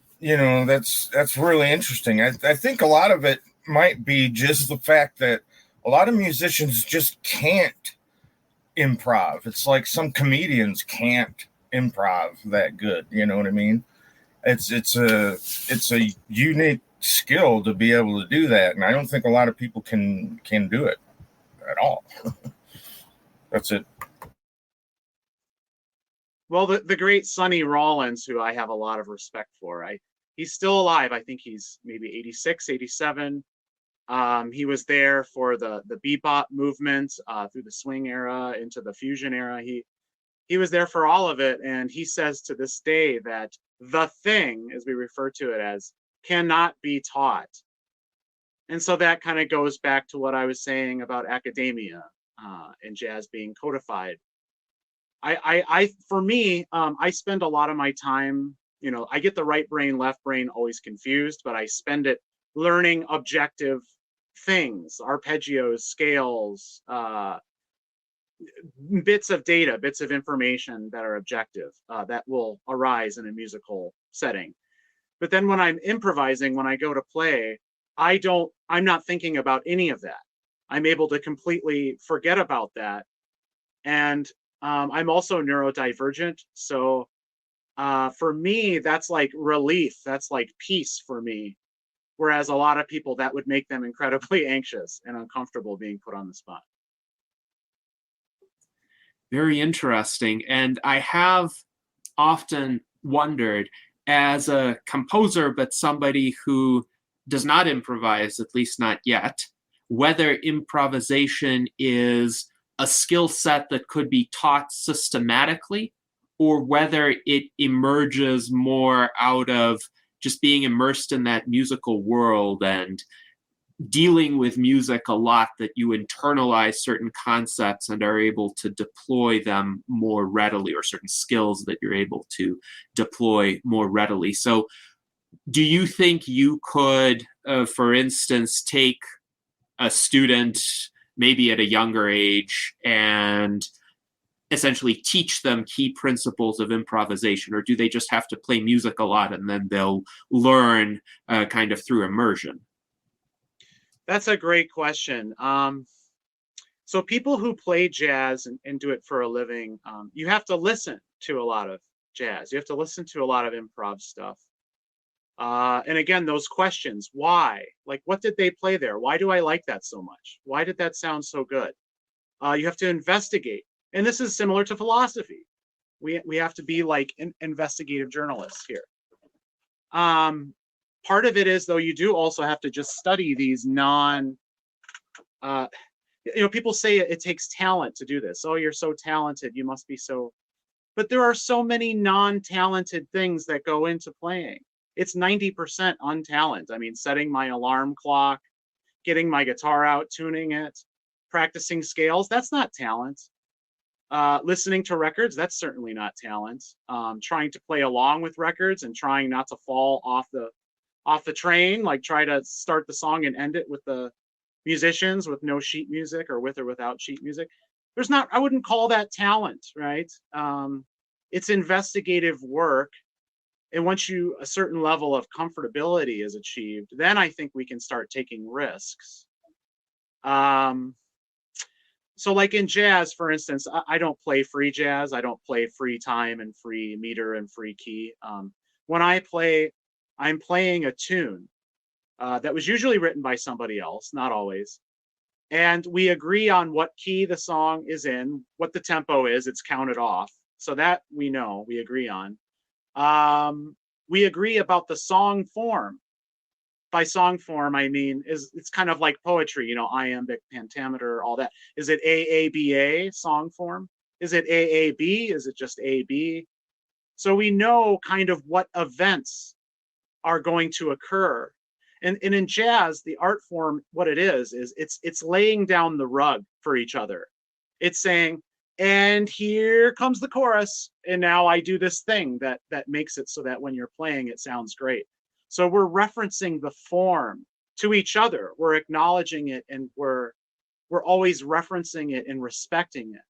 That's really interesting. I think a lot of it might be just the fact that a lot of musicians just can't improv. It's like some comedians can't improv that good. You know what I mean? It's a unique skill to be able to do that, and I don't think a lot of people can do it at all. That's it. Well, the great Sonny Rollins, who I have a lot of respect for, he's still alive. I think he's maybe 86, 87. He was there for the bebop movement through the swing era into the fusion era. He was there for all of it, and he says to this day that the thing, as we refer to it as, cannot be taught. And so that kind of goes back to what I was saying about academia and jazz being codified. For me, I spend a lot of my time, you know, I get the right brain, left brain always confused, but I spend it learning objective things, arpeggios, scales, bits of data, bits of information that are objective, that will arise in a musical setting. But then when I'm improvising, when I go to play, I'm not thinking about any of that. I'm able to completely forget about that. And I'm also neurodivergent. So for me, that's like relief. That's like peace for me. Whereas a lot of people, that would make them incredibly anxious and uncomfortable being put on the spot. Very interesting. And I have often wondered, as a composer, but somebody who does not improvise, at least not yet, whether improvisation is a skill set that could be taught systematically, or whether it emerges more out of just being immersed in that musical world and dealing with music a lot, that you internalize certain concepts and are able to deploy them more readily, or certain skills that you're able to deploy more readily. So do you think you could, for instance, take a student maybe at a younger age and essentially teach them key principles of improvisation, or do they just have to play music a lot and then they'll learn kind of through immersion? That's a great question. So people who play jazz and do it for a living, you have to listen to a lot of jazz. You have to listen to a lot of improv stuff. And again, those questions, why? Like, what did they play there? Why do I like that so much? Why did that sound so good? You have to investigate. And this is similar to philosophy. We have to be like investigative journalists here. Part of it is, though, you do also have to just study these people say it takes talent to do this. Oh, you're so talented, you must be so. But there are so many non-talented things that go into playing. It's 90% untalent. I mean, setting my alarm clock, getting my guitar out, tuning it, practicing scales, that's not talent. Listening to records, that's certainly not talent. Trying to play along with records and trying not to fall off the train, like try to start the song and end it with the musicians with no sheet music, or with or without sheet music. I wouldn't call that talent, right? It's investigative work. And once a certain level of comfortability is achieved, then I think we can start taking risks. So like in jazz, for instance, I don't play free jazz. I don't play free time and free meter and free key. When I play, I'm playing a tune that was usually written by somebody else, not always. And we agree on what key the song is in, what the tempo is, it's counted off. So that we know, we agree on. We agree about the song form. By song form, I mean, it's kind of like poetry, you know, iambic, pentameter, all that. Is it AABA song form? Is it AAB? Is it just AB? So we know kind of what events are going to occur. And in jazz, the art form, what it is it's laying down the rug for each other. It's saying, and here comes the chorus, and now I do this thing that makes it so that when you're playing, it sounds great. So we're referencing the form to each other. We're acknowledging it, and we're always referencing it and respecting it.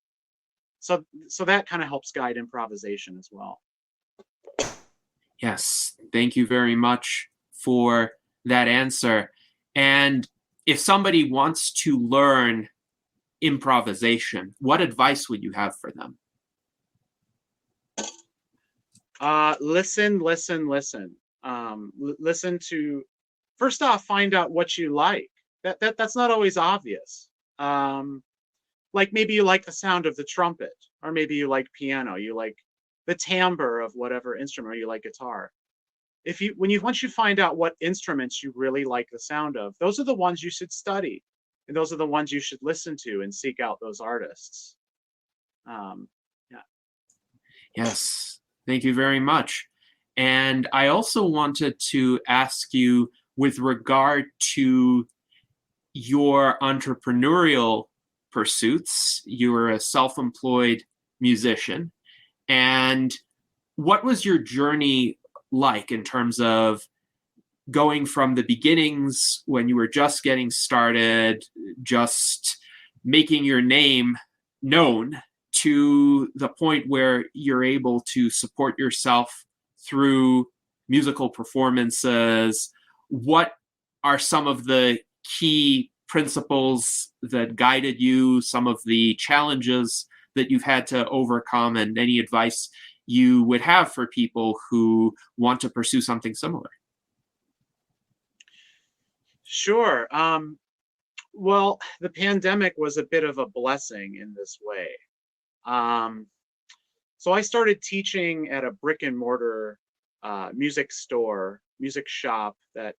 So that kind of helps guide improvisation as well. Yes, thank you very much for that answer. And if somebody wants to learn improvisation, what advice would you have for them? Listen. Listen to, first off, find out what you like. That's not always obvious. Like maybe you like the sound of the trumpet, or maybe you like piano, you like the timbre of whatever instrument, or you like guitar. Once you find out what instruments you really like the sound of, those are the ones you should study, and those are the ones you should listen to and seek out those artists. Yeah. Yes, thank you very much. And I also wanted to ask you, with regard to your entrepreneurial pursuits, you were a self-employed musician, and what was your journey like in terms of going from the beginnings when you were just getting started, just making your name known, to the point where you're able to support yourself through musical performances? What are some of the key principles that guided you, some of the challenges that you've had to overcome, and any advice you would have for people who want to pursue something similar? Sure. Well, the pandemic was a bit of a blessing in this way. So I started teaching at a brick and mortar music store, music shop that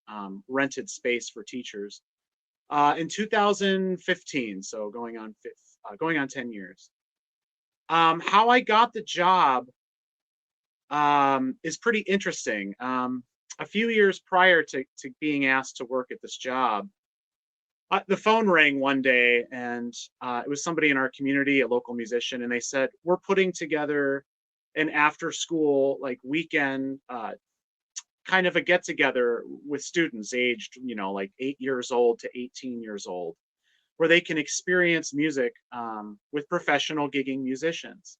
rented space for teachers in 2015. So going on 10 years. How I got the job is pretty interesting. A few years prior to being asked to work at this job, the phone rang one day, and it was somebody in our community, a local musician, and they said, we're putting together an after school, like, weekend, kind of a get together with students aged, like 8 years old to 18 years old, where they can experience music with professional gigging musicians.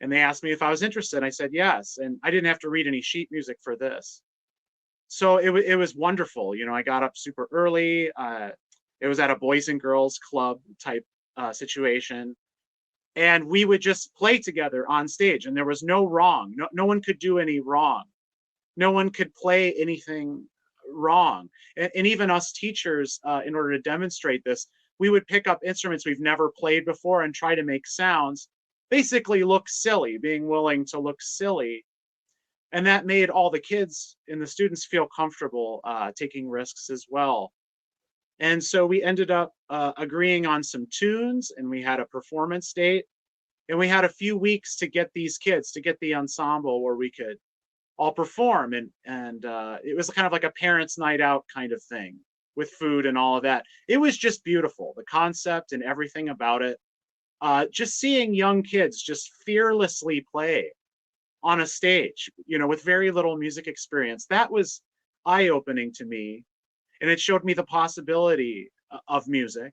And they asked me if I was interested. I said yes, and I didn't have to read any sheet music for this. So it was wonderful. I got up super early. It was at a boys and girls club type situation. And we would just play together on stage, and there was no wrong. No one could do any wrong. No one could play anything wrong. And even us teachers, in order to demonstrate this, we would pick up instruments we've never played before and try to make sounds, basically look silly, being willing to look silly. And that made all the kids and the students feel comfortable taking risks as well. And so we ended up agreeing on some tunes, and we had a performance date, and we had a few weeks to get these kids, to get the ensemble where we could all perform. And it was kind of like a parents' night out kind of thing with food and all of that. It was just beautiful, the concept and everything about it. Just seeing young kids just fearlessly play on a stage, with very little music experience, that was eye-opening to me. And it showed me the possibility of music,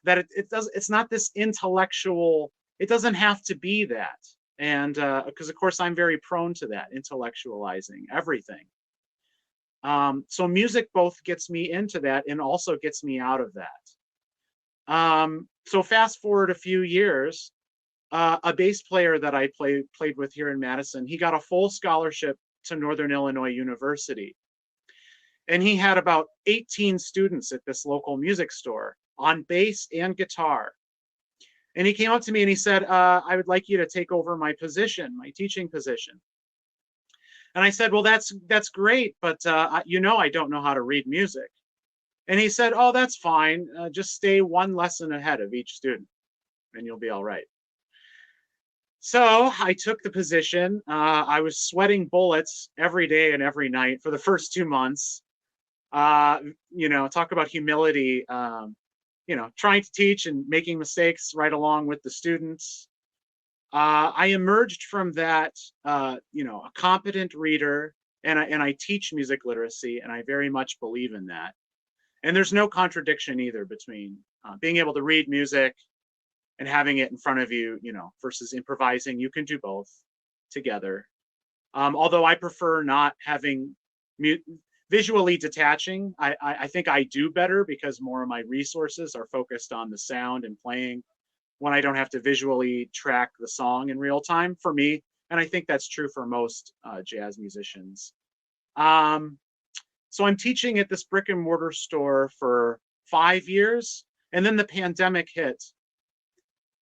that it's not this intellectual, it doesn't have to be that. And because of course I'm very prone to that, intellectualizing everything. So music both gets me into that and also gets me out of that. So fast forward a few years, a bass player that I played with here in Madison, he got a full scholarship to Northern Illinois University. And he had about 18 students at this local music store on bass and guitar. And he came up to me and he said, I would like you to take over my position, my teaching position. And I said, well, that's great, but I don't know how to read music. And he said, oh, that's fine. Just stay one lesson ahead of each student and you'll be all right. So I took the position. I was sweating bullets every day and every night for the first 2 months. Talk about humility, trying to teach and making mistakes right along with the students. I emerged from that, a competent reader, and I teach music literacy, and I very much believe in that. And there's no contradiction either between being able to read music and having it in front of you, versus improvising. You can do both together. Although I prefer not having visually detaching. I think I do better because more of my resources are focused on the sound and playing when I don't have to visually track the song in real time for me. And I think that's true for most jazz musicians. So I'm teaching at this brick and mortar store for 5 years, and then the pandemic hit.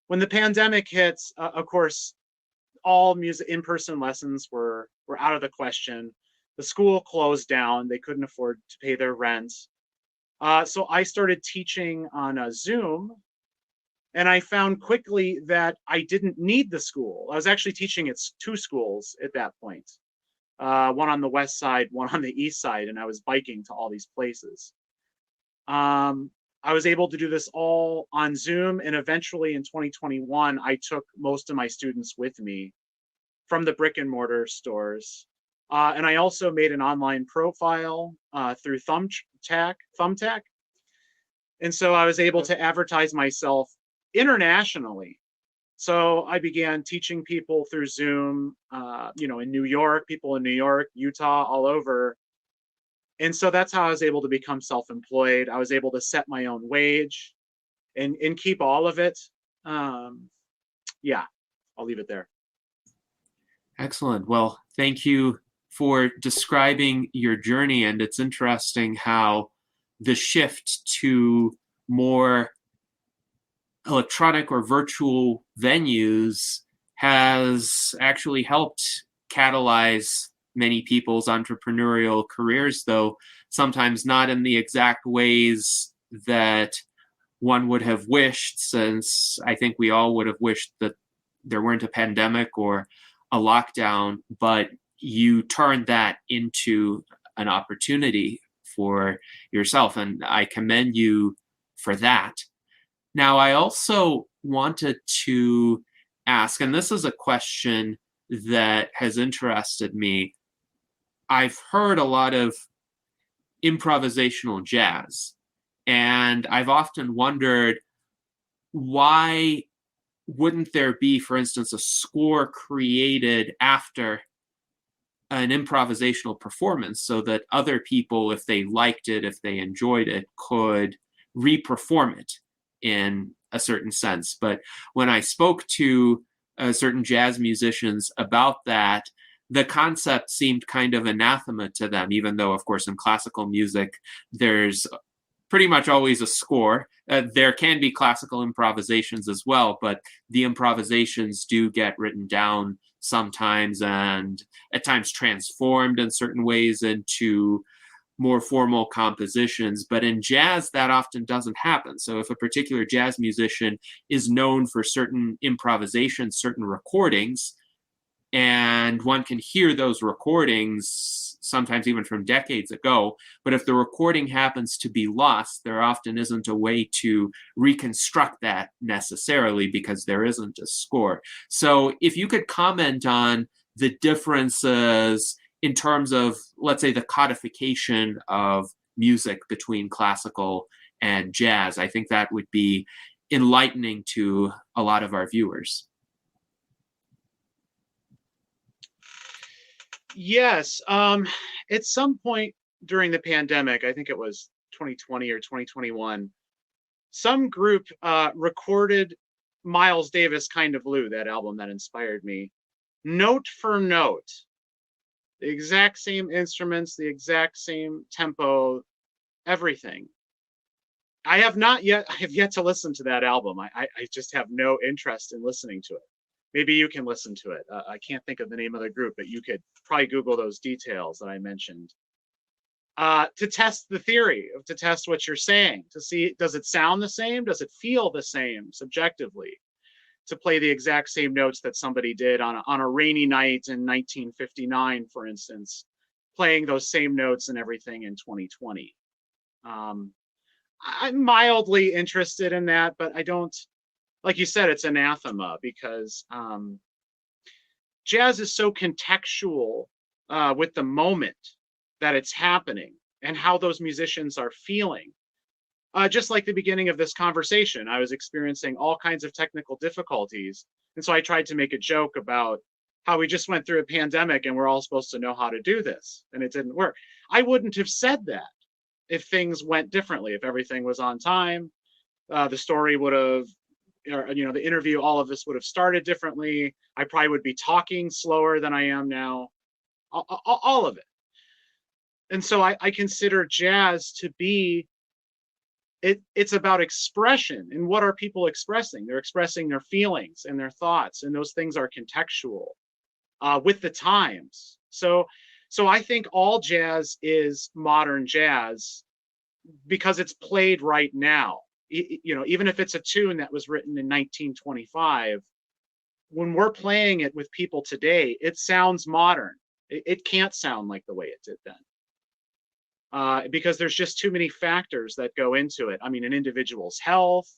When the pandemic hit, of course, all music in-person lessons were out of the question. The school closed down. They couldn't afford to pay their rent. So I started teaching on a Zoom, and I found quickly that I didn't need the school. I was actually teaching at 2 schools at that point. one on the west side, one on the east side, and I was biking to all these places. I was able to do this all on Zoom, and eventually in 2021, I took most of my students with me from the brick and mortar stores. And I also made an online profile through Thumbtack. And so I was able to advertise myself internationally. So I began teaching people through Zoom, in New York, people in New York, Utah, all over. And so that's how I was able to become self-employed. I was able to set my own wage and keep all of it. Yeah, I'll leave it there. Excellent. Well, thank you for describing your journey. And it's interesting how the shift to more electronic or virtual venues has actually helped catalyze many people's entrepreneurial careers, though sometimes not in the exact ways that one would have wished, since I think we all would have wished that there weren't a pandemic or a lockdown, but you turned that into an opportunity for yourself, and I commend you for that. Now, I also wanted to ask, and this is a question that has interested me. I've heard a lot of improvisational jazz, and I've often wondered, why wouldn't there be, for instance, a score created after an improvisational performance so that other people, if they liked it, if they enjoyed it, could re-perform it in a certain sense? But when I spoke to certain jazz musicians about that, the concept seemed kind of anathema to them, even though, of course, in classical music, there's pretty much always a score. There can be classical improvisations as well, but the improvisations do get written down sometimes and at times transformed in certain ways into more formal compositions. But in jazz, that often doesn't happen. So if a particular jazz musician is known for certain improvisations, certain recordings, and one can hear those recordings sometimes even from decades ago, but if the recording happens to be lost, there often isn't a way to reconstruct that necessarily because there isn't a score. So if you could comment on the differences in terms of, let's say, the codification of music between classical and jazz, I think that would be enlightening to a lot of our viewers. Yes. At some point during the pandemic, I think it was 2020 or 2021, some group recorded Miles Davis' Kind of Blue, that album that inspired me, note for note, the exact same instruments, the exact same tempo, everything. I have yet to listen to that album. I just have no interest in listening to it. Maybe you can listen to it. I can't think of the name of the group, but you could probably Google those details that I mentioned. To test the theory, to test what you're saying, to see, does it sound the same? Does it feel the same subjectively? To play the exact same notes that somebody did on a rainy night in 1959, for instance, playing those same notes and everything in 2020. I'm mildly interested in that, but I don't, like you said, it's anathema because jazz is so contextual with the moment that it's happening and how those musicians are feeling. Just like the beginning of this conversation, I was experiencing all kinds of technical difficulties. And so I tried to make a joke about how we just went through a pandemic and we're all supposed to know how to do this, and it didn't work. I wouldn't have said that if things went differently, if everything was on time. The story would have, the interview, all of this would have started differently. I probably would be talking slower than I am now, all of it. And so I consider jazz to be, it's about expression. And what are people expressing? They're expressing their feelings and their thoughts, and those things are contextual with the times. So I think all jazz is modern jazz because it's played right now. Even if it's a tune that was written in 1925, when we're playing it with people today, it sounds modern. It can't sound like the way it did then. Because there's just too many factors that go into it. I mean, an individual's health.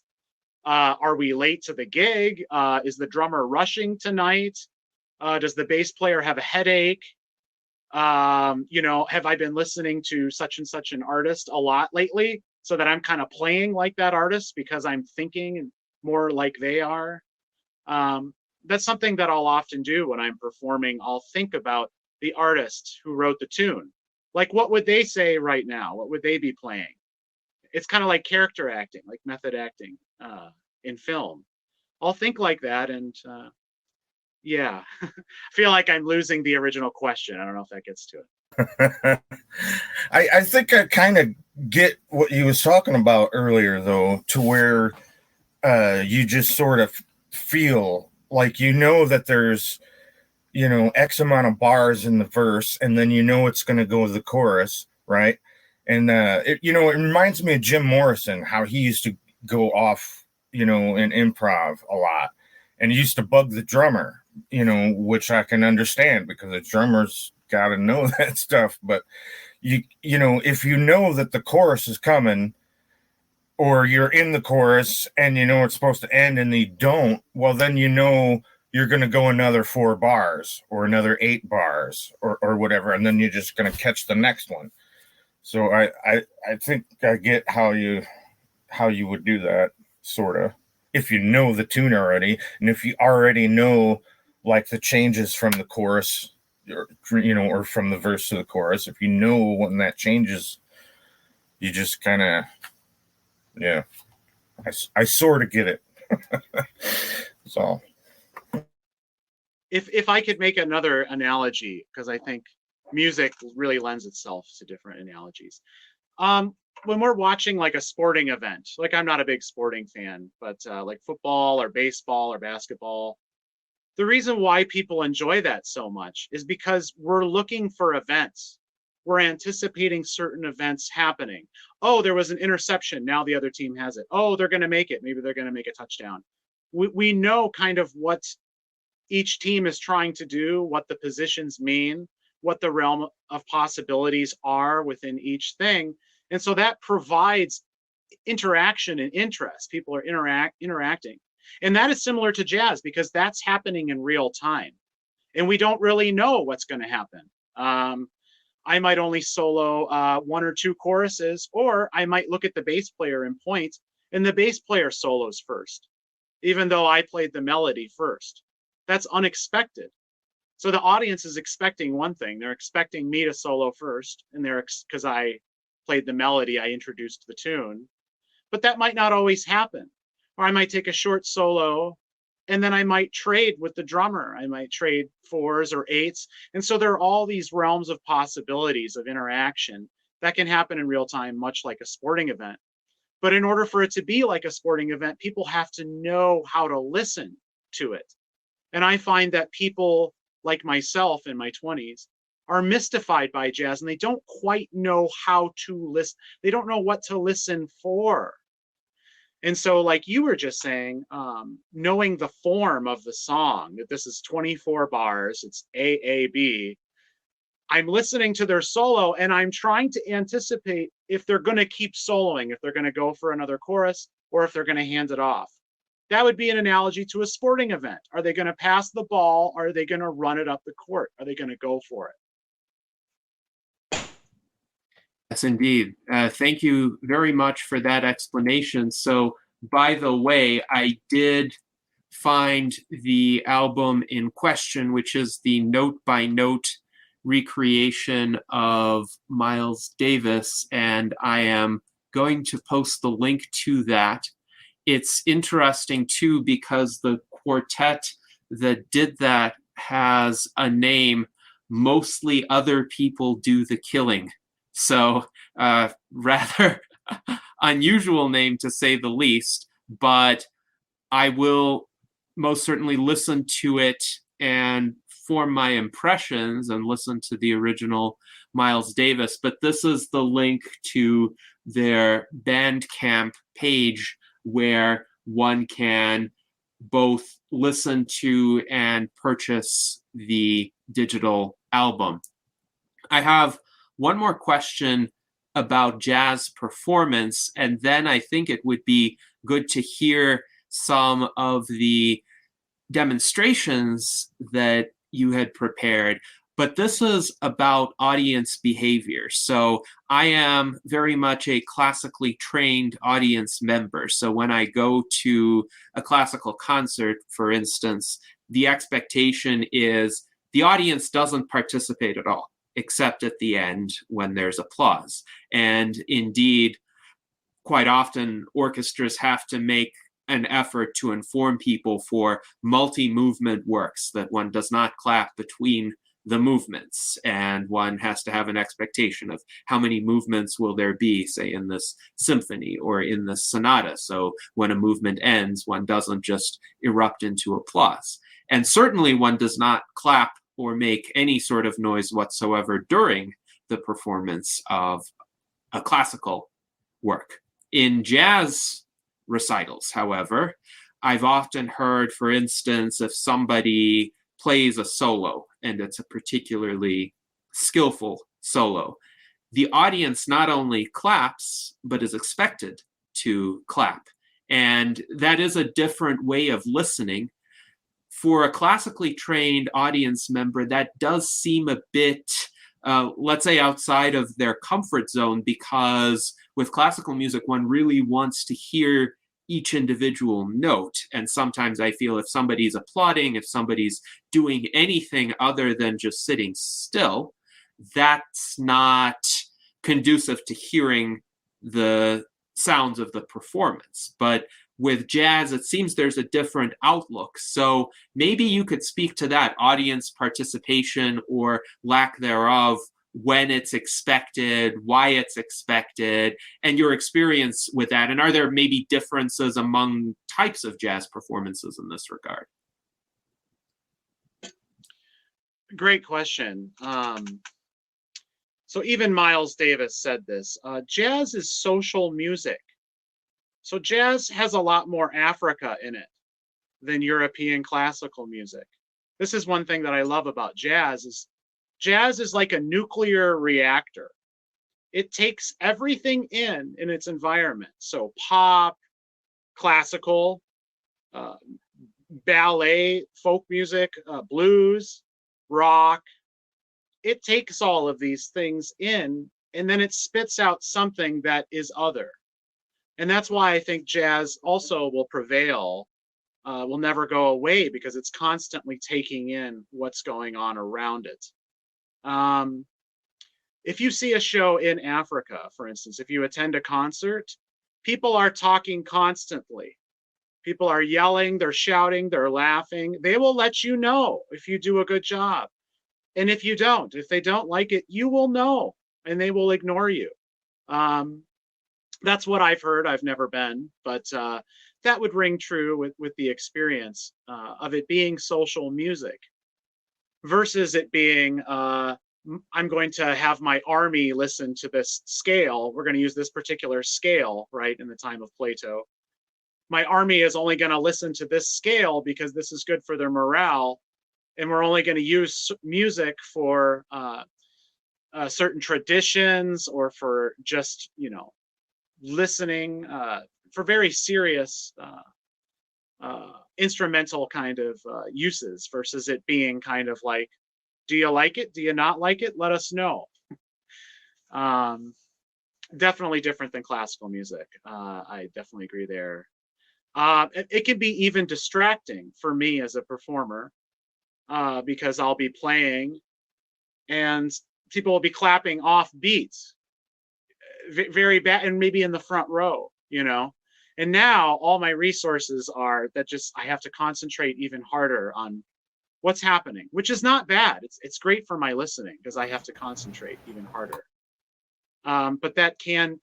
Are we late to the gig? Is the drummer rushing tonight? Does the bass player have a headache? Have I been listening to such and such an artist a lot lately so that I'm kind of playing like that artist because I'm thinking more like they are? That's something that I'll often do when I'm performing. I'll think about the artist who wrote the tune. Like, what would they say right now? What would they be playing? It's kind of like character acting, like method acting in film. I'll think like that, and yeah, I feel like I'm losing the original question. I don't know if that gets to it. I think I kind of get what you was talking about earlier, though, to where you just sort of feel like that there's X amount of bars in the verse, and then it's going to go to the chorus, right? And it reminds me of Jim Morrison, how he used to go off, in improv a lot, and he used to bug the drummer, which I can understand because the drummer's got to know that stuff. But if you know that the chorus is coming, or you're in the chorus and it's supposed to end and you don't, well, then you're going to go another 4 bars or another 8 bars or whatever, and then you're just going to catch the next one. So I think I get how you would do that, sort of, if you know the tune already, and if you already know like the changes from the chorus, or from the verse to the chorus. If you know when that changes, you just kind of, yeah. I sort of get it. So. If I could make another analogy, because I think music really lends itself to different analogies. When we're watching like a sporting event, like I'm not a big sporting fan, but like football or baseball or basketball, the reason why people enjoy that so much is because we're looking for events. We're anticipating certain events happening. Oh, there was an interception. Now the other team has it. Oh, they're going to make it. Maybe they're going to make a touchdown. We know kind of what each team is trying to do, what the positions mean, what the realm of possibilities are within each thing. And so that provides interaction and interest. People are interacting. And that is similar to jazz because that's happening in real time. And we don't really know what's going to happen. I might only solo 1 or 2 choruses, or I might look at the bass player and point, and the bass player solos first, even though I played the melody first. That's unexpected. So the audience is expecting one thing. They're expecting me to solo first, and because I played the melody, I introduced the tune. But that might not always happen. Or I might take a short solo, and then I might trade with the drummer. I might trade 4s or 8s. And so there are all these realms of possibilities of interaction that can happen in real time, much like a sporting event. But in order for it to be like a sporting event, people have to know how to listen to it. And I find that people like myself in my 20s are mystified by jazz, and they don't quite know how to listen. They don't know what to listen for. And so, like you were just saying, knowing the form of the song, that this is 24 bars, it's AAB, I'm listening to their solo and I'm trying to anticipate if they're going to keep soloing, if they're going to go for another chorus, or if they're going to hand it off. That would be an analogy to a sporting event. Are they going to pass the ball? Are they going to run it up the court? Are they going to go for it? Yes, indeed. Thank you very much for that explanation. So, by the way, I did find the album in question, which is the note-by-note recreation of Miles Davis, and I am going to post the link to that. It's interesting, too, because the quartet that did that has a name, Mostly Other People Do the Killing. So rather unusual name, to say the least, but I will most certainly listen to it and form my impressions and listen to the original Miles Davis. But this is the link to their Bandcamp page where one can both listen to and purchase the digital album. I have one more question about jazz performance, and then I think it would be good to hear some of the demonstrations that you had prepared. But this is about audience behavior. So I am very much a classically trained audience member. So when I go to a classical concert, for instance, the expectation is the audience doesn't participate at all, except at the end when there's applause. And indeed, quite often orchestras have to make an effort to inform people for multi-movement works that one does not clap between the movements, and one has to have an expectation of how many movements will there be, say, in this symphony or in this sonata. So when a movement ends, one doesn't just erupt into applause. And certainly one does not clap or make any sort of noise whatsoever during the performance of a classical work. In jazz recitals, however, I've often heard, for instance, if somebody plays a solo and it's a particularly skillful solo, the audience not only claps, but is expected to clap. And that is a different way of listening. For a classically trained audience member, that does seem a bit, let's say, outside of their comfort zone, because with classical music, one really wants to hear each individual note. And sometimes I feel if somebody's applauding, if somebody's doing anything other than just sitting still, that's not conducive to hearing the sounds of the performance. But with jazz, it seems there's a different outlook. So maybe you could speak to that audience participation or lack thereof, when it's expected, why it's expected, and your experience with that. And are there maybe differences among types of jazz performances in this regard? Great question. So even Miles Davis said this, jazz is social music. So jazz has a lot more Africa in it than European classical music. This is one thing that I love about jazz is like a nuclear reactor. It takes everything in its environment. So pop, classical, ballet, folk music, blues, rock. It takes all of these things in, and then it spits out something that is other. And that's why I think jazz also will prevail, will never go away, because it's constantly taking in what's going on around it. If you see a show in Africa, for instance, if you attend a concert, people are talking constantly. People are yelling, they're shouting, they're laughing. They will let you know if you do a good job. And if you don't, if they don't like it, you will know, and they will ignore you. That's what I've heard. I've never been, but that would ring true with the experience of it being social music versus it being, I'm going to have my army listen to this scale. We're going to use this particular scale, right, in the time of Plato. My army is only going to listen to this scale because this is good for their morale, and we're only going to use music for certain traditions or for just, listening, for very serious instrumental kind of uses, versus it being kind of like, do you like it? Do you not like it? Let us know. Definitely different than classical music. I definitely agree there. It can be even distracting for me as a performer, because I'll be playing and people will be clapping off beats, very bad, and maybe in the front row, and now all my resources are that I have to concentrate even harder on what's happening, which is not bad. It's great for my listening because I have to concentrate even harder. But that can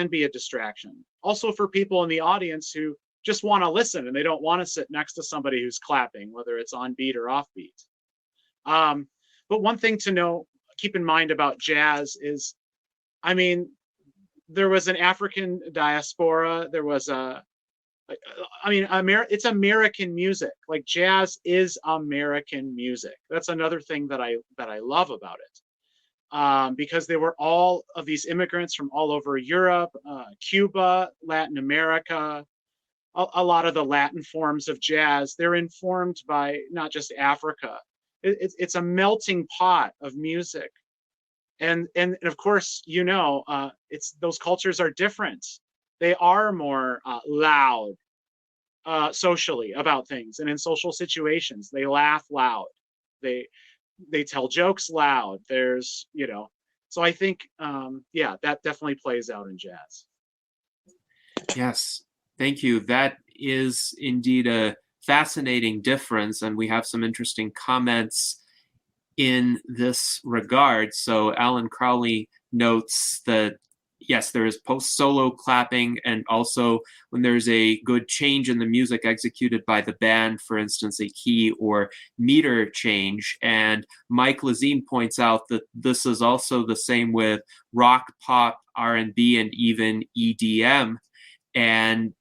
be a distraction. Also for people in the audience who just want to listen and they don't want to sit next to somebody who's clapping, whether it's on beat or off beat. But one thing to keep in mind about jazz is, there was an African diaspora. There was I mean, it's American music. Like jazz is American music. That's another thing that I love about it, because they were all of these immigrants from all over Europe, Cuba, Latin America. A lot of the Latin forms of jazz, they're informed by not just Africa. It's a melting pot of music, and of course, it's those cultures are different. They are more loud socially about things, and in social situations, they laugh loud. They tell jokes loud. There's so I think yeah, that definitely plays out in jazz. Yes, thank you. That is indeed a fascinating difference, and we have some interesting comments in this regard. So Alan Crowley notes that, yes, there is post-solo clapping, and also when there's a good change in the music executed by the band, for instance, a key or meter change. And Mike Lazine points out that this is also the same with rock, pop, R&B, and even EDM. And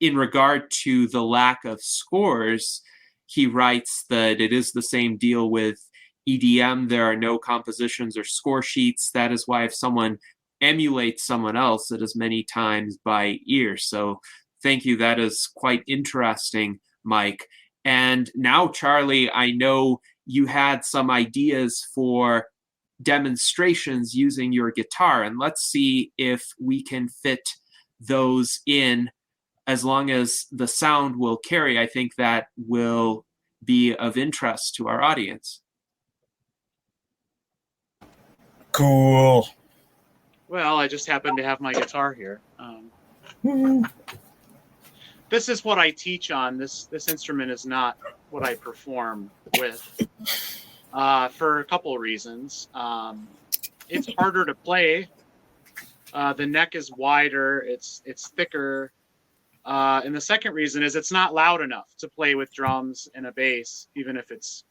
in regard to the lack of scores, he writes that it is the same deal with EDM. There are no compositions or score sheets. That is why if someone emulates someone else, it is many times by ear. So thank you. That is quite interesting, Mike. And now, Charlie, I know you had some ideas for demonstrations using your guitar, and let's see if we can fit those in. As long as the sound will carry, I think that will be of interest to our audience. Cool. Well, I just happen to have my guitar here. This is what I teach on. This instrument is not what I perform with, for a couple of reasons. It's harder to play. The neck is wider. It's thicker. And the second reason is it's not loud enough to play with drums and a bass, even if it's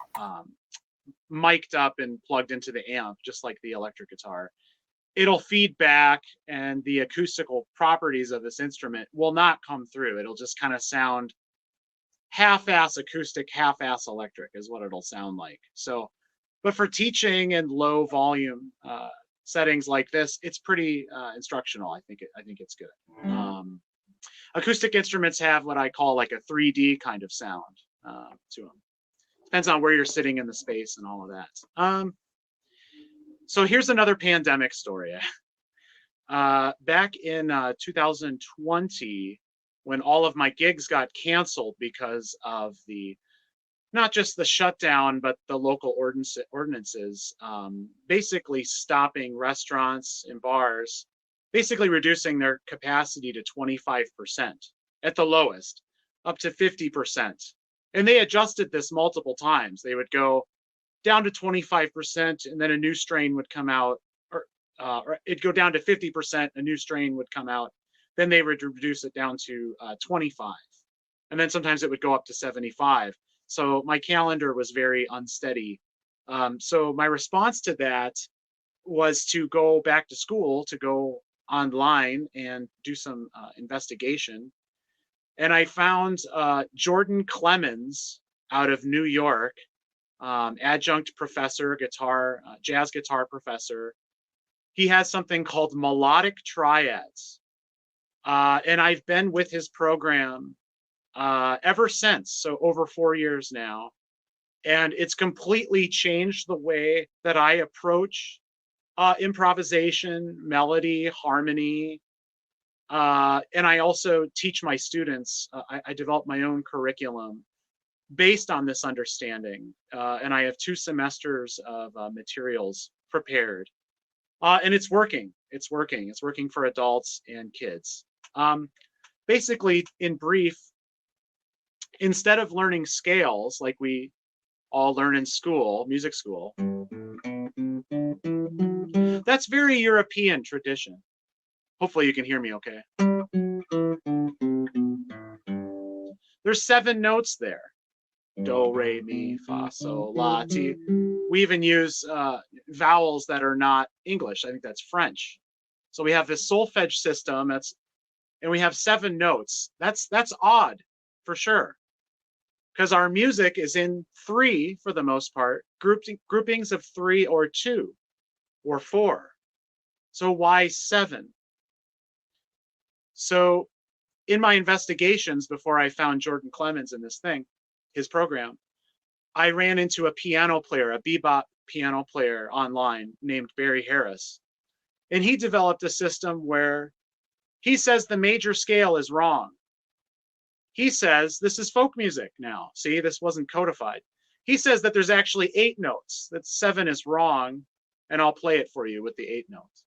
mic'd up and plugged into the amp, just like the electric guitar. It'll feed back, and the acoustical properties of this instrument will not come through. It'll just kind of sound half-ass acoustic, half-ass electric is what it'll sound like. So, but for teaching and low volume settings like this, it's pretty instructional. I think it's good. Acoustic instruments have what I call like a 3D kind of sound to them. Depends on where you're sitting in the space and all of that. So here's another pandemic story. Back in 2020, when all of my gigs got canceled because of not just the shutdown, but the local ordinances, basically stopping restaurants and bars, basically reducing their capacity to 25% at the lowest, up to 50%. And they adjusted this multiple times. They would go down to 25%, and then a new strain would come out, or it'd go down to 50%, a new strain would come out. Then they would reduce it down to 25. And then sometimes it would go up to 75. So my calendar was very unsteady. So my response to that was to go back to school, to go online and do some investigation. And I found Jordan Clemens out of New York, adjunct professor, jazz guitar professor. He has something called melodic triads. And I've been with his program ever since, so over 4 years now. And it's completely changed the way that I approach improvisation, melody, harmony. And I also teach my students. I develop my own curriculum based on this understanding. And I have 2 semesters of materials prepared. And it's working. It's working. It's working for adults and kids. Basically, in brief, instead of learning scales like we all learn in school, music school, that's very European tradition. Hopefully you can hear me okay. There's 7 notes there. Do, re, mi, fa, sol, la, ti. We even use vowels that are not English. I think that's French. So we have this solfege system. That's and we have 7 notes. That's odd for sure, because our music is in 3 for the most part, groupings of 3 or 2 or 4. So why 7? So in my investigations before I found Jordan Clemens in this thing, his program, I ran into a piano player, a bebop piano player online named Barry Harris. And he developed a system where he says the major scale is wrong. He says, this is folk music now. See, this wasn't codified. He says that there's actually 8 notes, that 7 is wrong, and I'll play it for you with the 8 notes.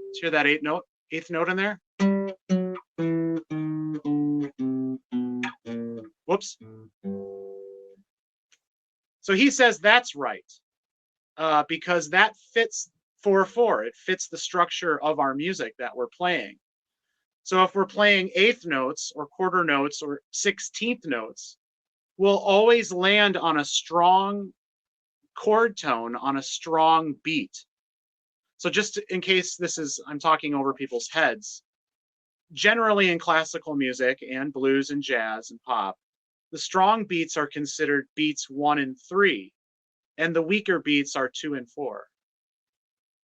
Let's hear that 8th note in there. Whoops. So he says that's right, because that fits 4/4. It fits the structure of our music that we're playing. So if we're playing 8th notes or quarter notes or 16th notes, we'll always land on a strong chord tone, on a strong beat. So just in case I'm talking over people's heads, generally in classical music and blues and jazz and pop, the strong beats are considered beats 1 and 3, and the weaker beats are 2 and 4.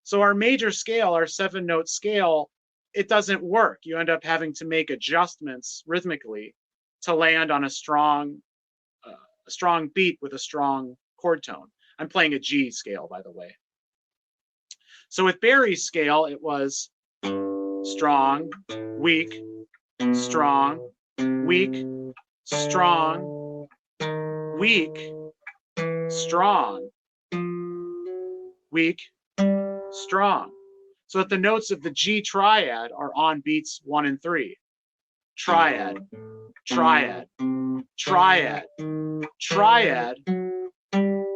So our major scale, our 7-note scale, it doesn't work. You end up having to make adjustments rhythmically to land on a strong beat with a strong chord tone. I'm playing a G scale, by the way. So with Barry's scale, it was strong, weak, strong, weak, strong, weak, strong, weak, strong. So that the notes of the G triad are on beats 1 and 3. Triad, triad, triad, triad.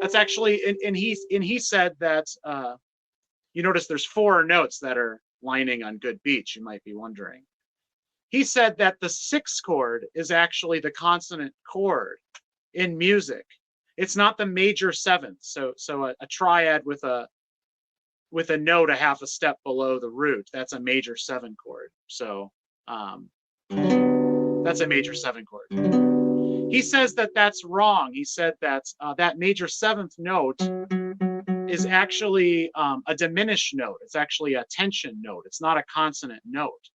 That's actually, and he said that, you notice there's 4 notes that are lining on good beats, you might be wondering. He said that the 6th chord is actually the consonant chord in music. It's not the major 7th. So a triad with a note a half a step below the root, that's a major 7 chord. So that's a major 7 chord. He says that that's wrong. He said that that major 7th note is actually a diminished note. It's actually a tension note. It's not a consonant note.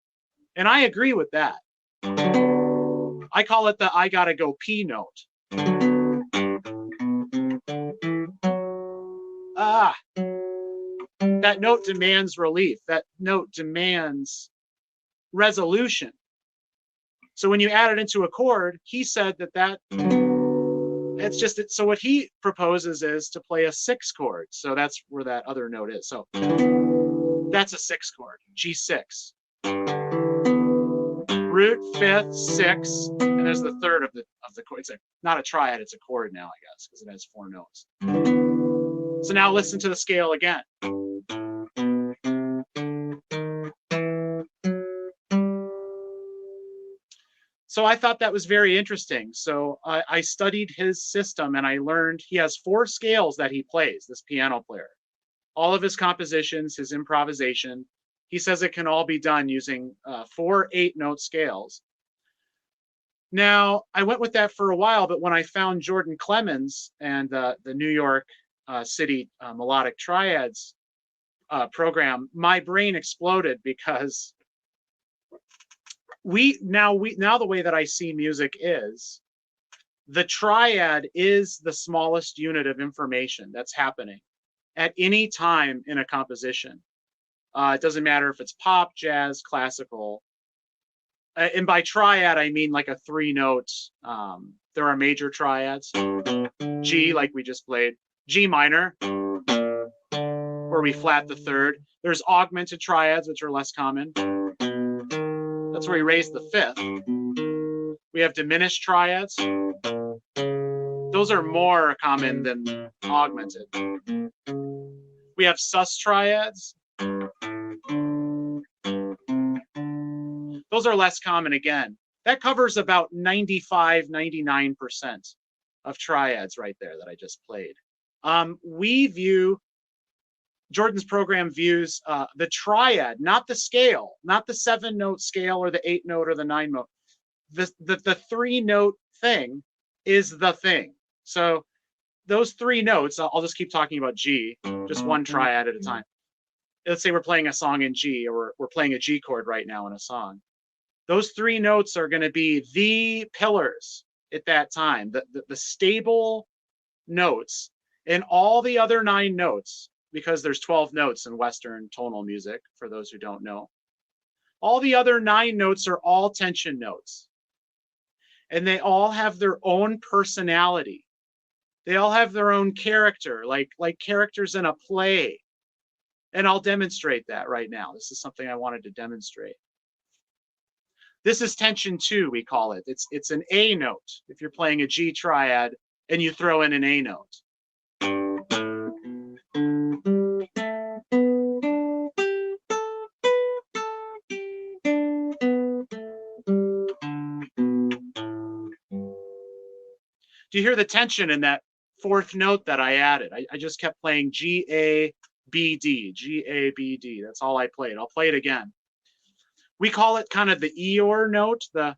And I agree with that. I call it the I gotta go pee note. That note demands relief. That note demands resolution. So when you add it into a chord, he said that it's just, so what he proposes is to play a 6th chord. So that's where that other note is. So that's a 6th chord, G6. Root, 5th, 6th, and there's the 3rd of the chord. It's not a triad, it's a chord now, I guess, because it has 4 notes. So now listen to the scale again. So I thought that was very interesting. So I studied his system and I learned he has 4 scales that he plays, this piano player. All of his compositions, his improvisation, he says it can all be done using 4 8-note scales. Now, I went with that for a while, but when I found Jordan Clemens and the New York City Melodic Triads program, my brain exploded, because now the way that I see music is the triad is the smallest unit of information that's happening at any time in a composition. It doesn't matter if it's pop, jazz, classical. And by triad, I mean like a 3-note. There are major triads. G, like we just played. G minor, where we flat the 3rd. There's augmented triads, which are less common. That's where we raise the 5th. We have diminished triads. Those are more common than augmented. We have sus triads. Those are less common again. That covers about 95, 99% of triads right there that I just played. We view Jordan's program views the triad, not the scale, not the 7-note scale or the 8-note or the 9-note. The 3-note thing is the thing. So those 3 notes, I'll just keep talking about G, just one triad at a time. Let's say we're playing a song in G, or we're playing a G chord right now in a song. Those 3 notes are going to be the pillars at that time, the stable notes, and all the other 9 notes, because there's 12 notes in Western tonal music, for those who don't know. All the other 9 notes are all tension notes. And they all have their own personality. They all have their own character, like characters in a play. And I'll demonstrate that right now. This is something I wanted to demonstrate. This is tension 2, we call it. It's an A note. If you're playing a G triad and you throw in an A note. Do you hear the tension in that 4th note that I added? I just kept playing G, A, B, D, G, A, B, D. That's all I played. I'll play it again. We call it kind of the Eeyore note, the,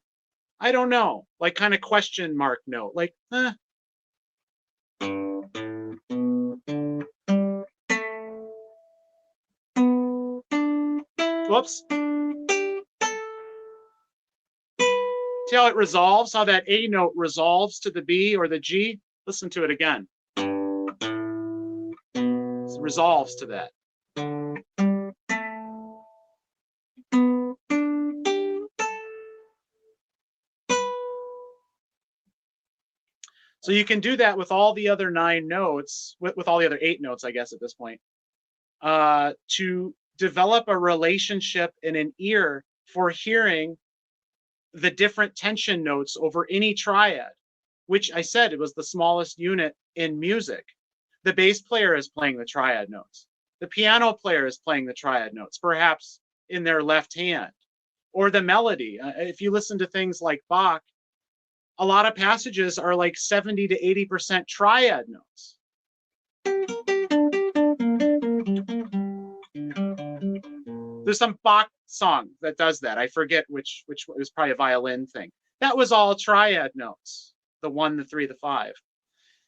I don't know, like kind of question mark note, like, Whoops. See how it resolves, how that A note resolves to the B or the G? Listen to it again. It resolves to that. So you can do that with all the other 9 notes, with all the other 8 notes, I guess, at this point, to develop a relationship in an ear for hearing the different tension notes over any triad, which I said it was the smallest unit in music. The bass player is playing the triad notes. The piano player is playing the triad notes, perhaps in their left hand. Or the melody. If you listen to things like Bach, a lot of passages are like 70 to 80% triad notes. There's some Bach song that does that. I forget which it was, probably a violin thing. That was all triad notes. The 1, the 3, the 5.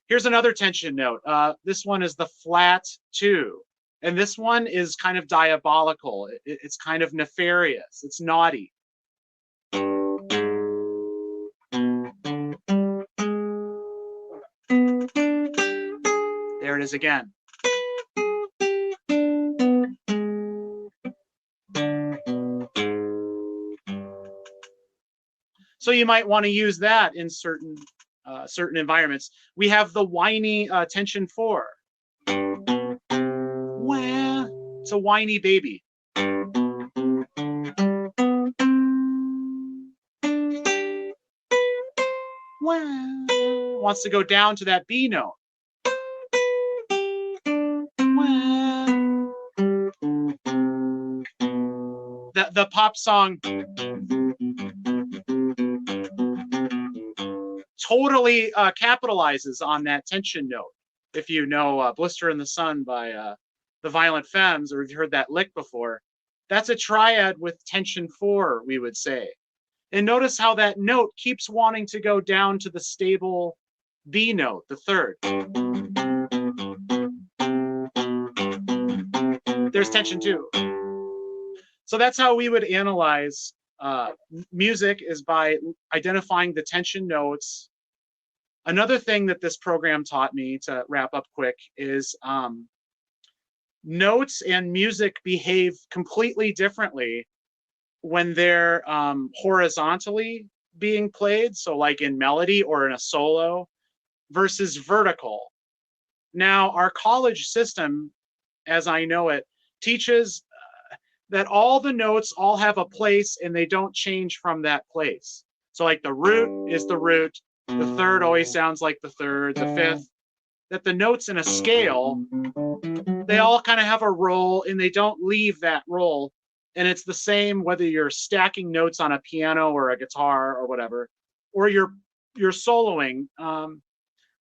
Here's another tension note. This one is the flat 2. And this one is kind of diabolical. It's kind of nefarious. It's naughty. There it is again. So you might want to use that in certain environments. We have the whiny tension 4. Well, it's a whiny baby. Well, wants to go down to that B note. Well, the pop song totally capitalizes on that tension note. If you know Blister in the Sun by the Violent Femmes, or if you've heard that lick before, that's a triad with tension 4, we would say. And notice how that note keeps wanting to go down to the stable B note, the 3rd. There's tension 2. So that's how we would analyze music, is by identifying the tension notes. Another thing that this program taught me, to wrap up quick, is notes and music behave completely differently when they're horizontally being played, so like in melody or in a solo, versus vertical. Now, our college system, as I know it, teaches that all the notes all have a place and they don't change from that place. So like the root is the root, the 3rd always sounds like the 3rd, the 5th, that the notes in a scale, they all kind of have a role and they don't leave that role. And it's the same whether you're stacking notes on a piano or a guitar or whatever, or you're soloing.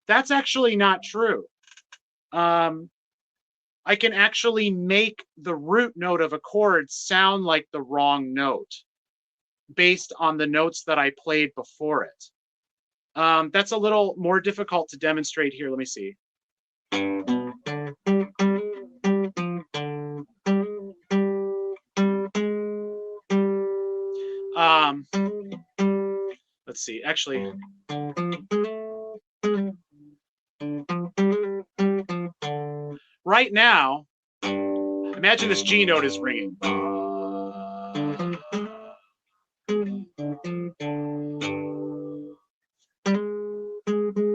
That's actually not true. I I can actually make the root note of a chord sound like the wrong note based on the notes that I played before it. That's a little more difficult to demonstrate here. Let me see. Let's see, actually. Right now, imagine this G note is ringing.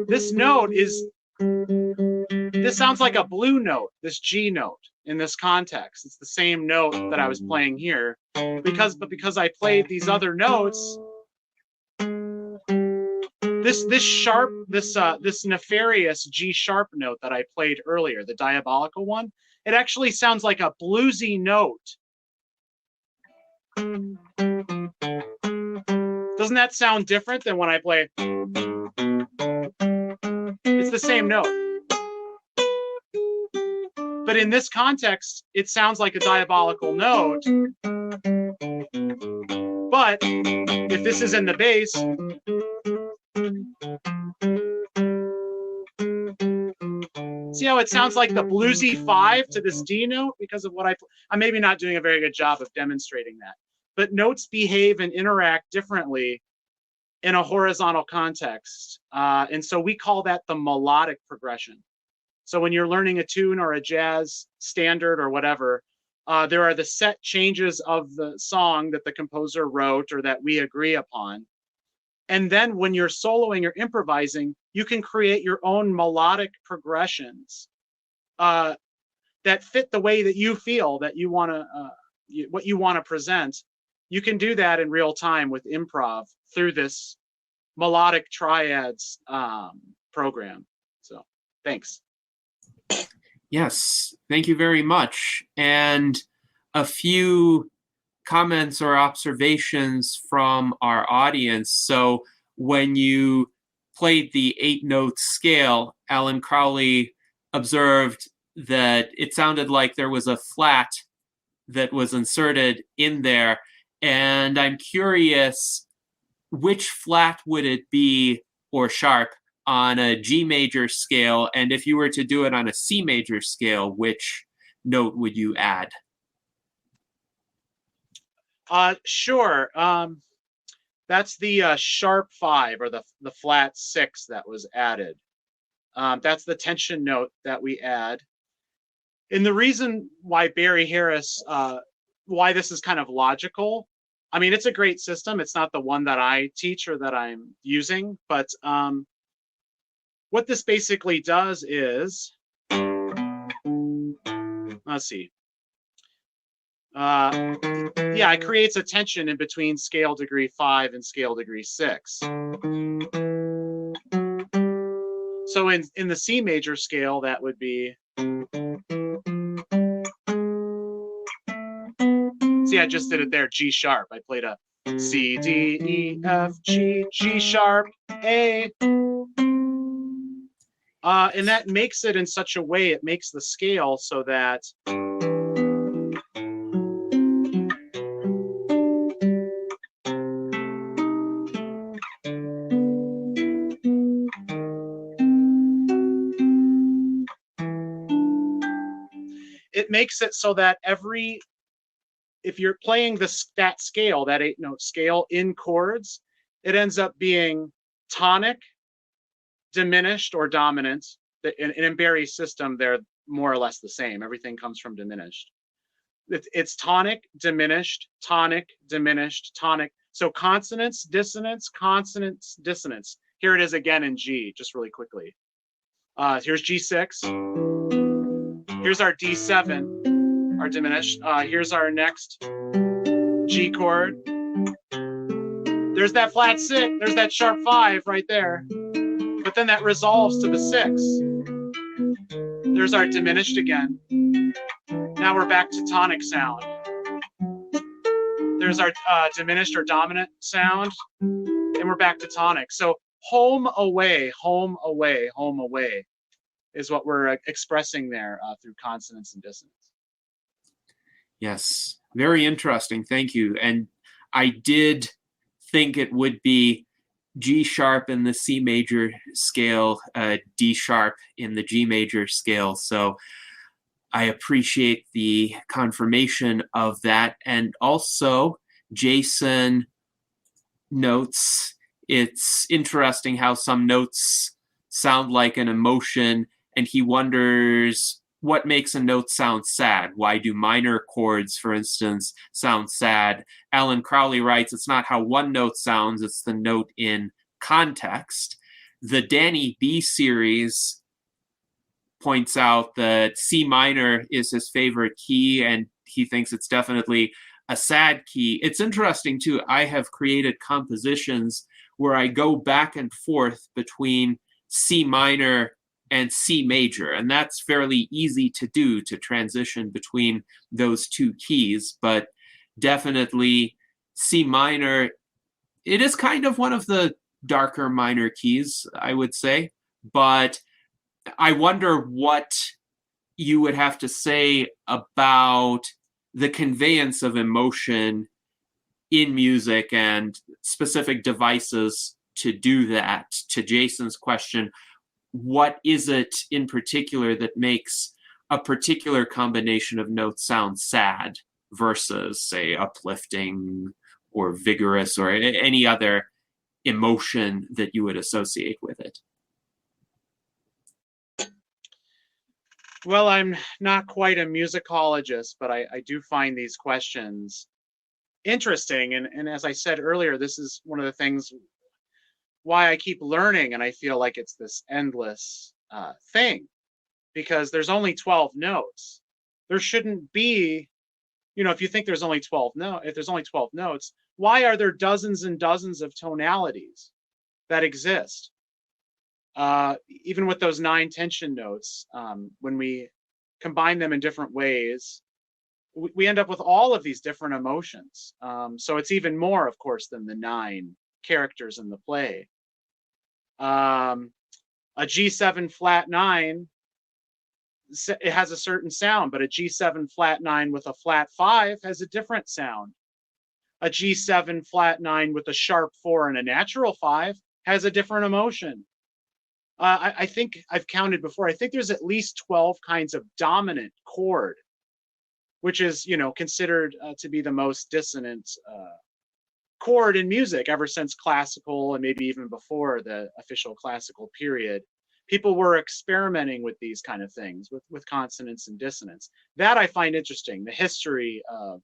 This note this sounds like a blue note, this G note in this context. It's the same note that I was playing here. Because I played these other notes, this sharp, this nefarious G sharp note that I played earlier, the diabolical one, it actually sounds like a bluesy note. Doesn't that sound different than when I play? It's the same note. But in this context, it sounds like a diabolical note. But if this is in the bass, see how it sounds like the bluesy 5 to this D note because of what I'm maybe not doing a very good job of demonstrating that. But notes behave and interact differently in a horizontal context. And so we call that the melodic progression. So when you're learning a tune or a jazz standard or whatever, there are the set changes of the song that the composer wrote or that we agree upon. And then when you're soloing or improvising, you can create your own melodic progressions that fit the way that you feel that you want to, what you want to present. You can do that in real time with improv through this melodic triads program. So thanks. Yes, thank you very much. And a few comments or observations from our audience. So when you played the 8-note scale, Alan Crowley observed that it sounded like there was a flat that was inserted in there. And I'm curious, which flat would it be, or sharp, on a G major scale? And if you were to do it on a C major scale, which note would you add? Sure. That's the sharp 5 or the flat 6 that was added. That's the tension note that we add. And the reason why Barry Harris, why this is kind of logical, I mean, it's a great system. It's not the one that I teach or that I'm using, but what this basically does is, let's see. Yeah, it creates a tension in between scale degree 5 and scale degree 6. So in the C major scale, that would be, see, I just did it there, G sharp. I played a C, D, E, F, G, G sharp, A. And that makes it in such a way, it makes the scale so that if you're playing that scale, that 8-note scale in chords, it ends up being tonic, diminished, or dominant. In Barry's system, they're more or less the same. Everything comes from diminished. It's tonic, diminished, tonic, diminished, tonic. So consonants, dissonance, consonants, dissonance. Here it is again in G, just really quickly. Here's G6. Here's our D7, our diminished. Here's our next G chord. There's that flat 6, there's that sharp 5 right there. But then that resolves to the 6. There's our diminished again. Now we're back to tonic sound. There's our diminished or dominant sound, and we're back to tonic. So home, away, home, away, home, away. is what we're expressing there through consonance and dissonance. Yes, very interesting. Thank you. And I did think it would be G sharp in the C major scale, D sharp in the G major scale. So I appreciate the confirmation of that. And also, Jason notes, it's interesting how some notes sound like an emotion, and he wonders what makes a note sound sad. Why do minor chords, for instance, sound sad? Alan Crowley writes, it's not how one note sounds, it's the note in context. The Danny B series points out that C minor is his favorite key, and he thinks it's definitely a sad key. It's interesting, too. I have created compositions where I go back and forth between C minor and C major, and that's fairly easy to do, to transition between those two keys. But definitely C minor, it is kind of one of the darker minor keys, I would say. But I wonder what you would have to say about the conveyance of emotion in music and specific devices to do that. To Jason's question, what is it in particular that makes a particular combination of notes sound sad versus, say, uplifting or vigorous or any other emotion that you would associate with it? Well, I'm not quite a musicologist, but I do find these questions interesting. And as I said earlier, this is one of the things why I keep learning, and I feel like it's this endless thing, because there's only 12 notes. There shouldn't be, if you think there's only 12 notes, if there's only 12 notes, why are there dozens and dozens of tonalities that exist? Even with those 9 tension notes, when we combine them in different ways, we end up with all of these different emotions. So it's even more, of course, than the 9 characters in the play. A G7 flat 9, it has a certain sound, but a G7 flat 9 with a flat 5 has a different sound. A G7 flat 9 with a sharp 4 and a natural 5 has a different emotion. I think I've counted before. I think there's at least 12 kinds of dominant chord, which is, considered to be the most dissonant chord in music ever since classical, and maybe even before the official classical period. People were experimenting with these kind of things, with consonance and dissonance. That I find interesting. The history of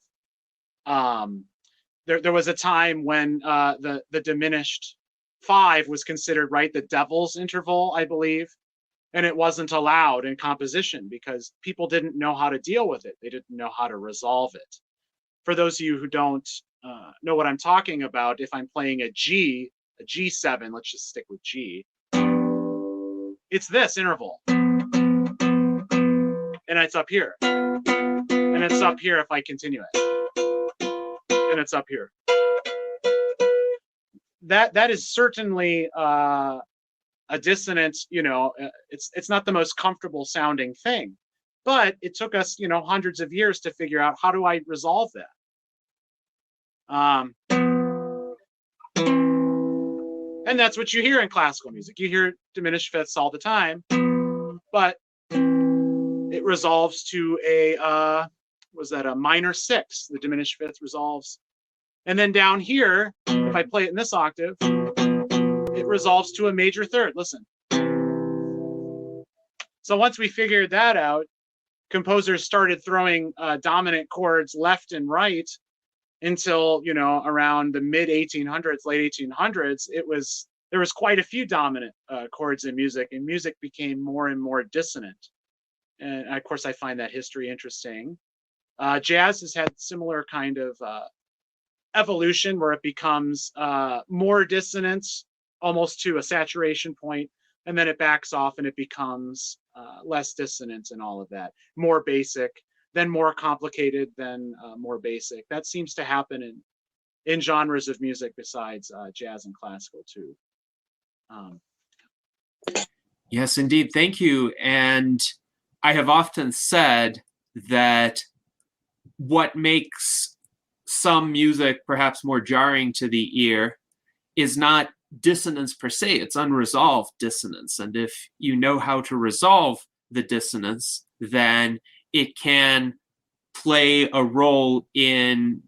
there was a time when the diminished 5 was considered, right, the devil's interval, I believe, and it wasn't allowed in composition because people didn't know how to deal with it. They didn't know how to resolve it. For those of you who don't know what I'm talking about, if I'm playing a G7, let's just stick with G, it's this interval, and it's up here, and it's up here if I continue it, and it's up here. That is certainly a dissonant, it's not the most comfortable sounding thing, but it took us, hundreds of years to figure out, how do I resolve that? And that's what you hear in classical music. You hear diminished fifths all the time, but it resolves to a minor 6. The diminished fifth resolves. And then down here, if I play it in this octave, it resolves to a major 3rd. Listen. So once we figured that out, composers started throwing dominant chords left and right until, around the mid 1800s, late 1800s. There was quite a few dominant chords in music, and music became more and more dissonant. And of course, I find that history interesting. Jazz has had similar kind of evolution, where it becomes more dissonant, almost to a saturation point, and then it backs off and it becomes less dissonant and all of that. More basic, then more complicated, then more basic. That seems to happen in genres of music besides jazz and classical too. Yes, indeed. Thank you. And I have often said that what makes some music perhaps more jarring to the ear is not dissonance per se, it's unresolved dissonance. And if you know how to resolve the dissonance, then it can play a role in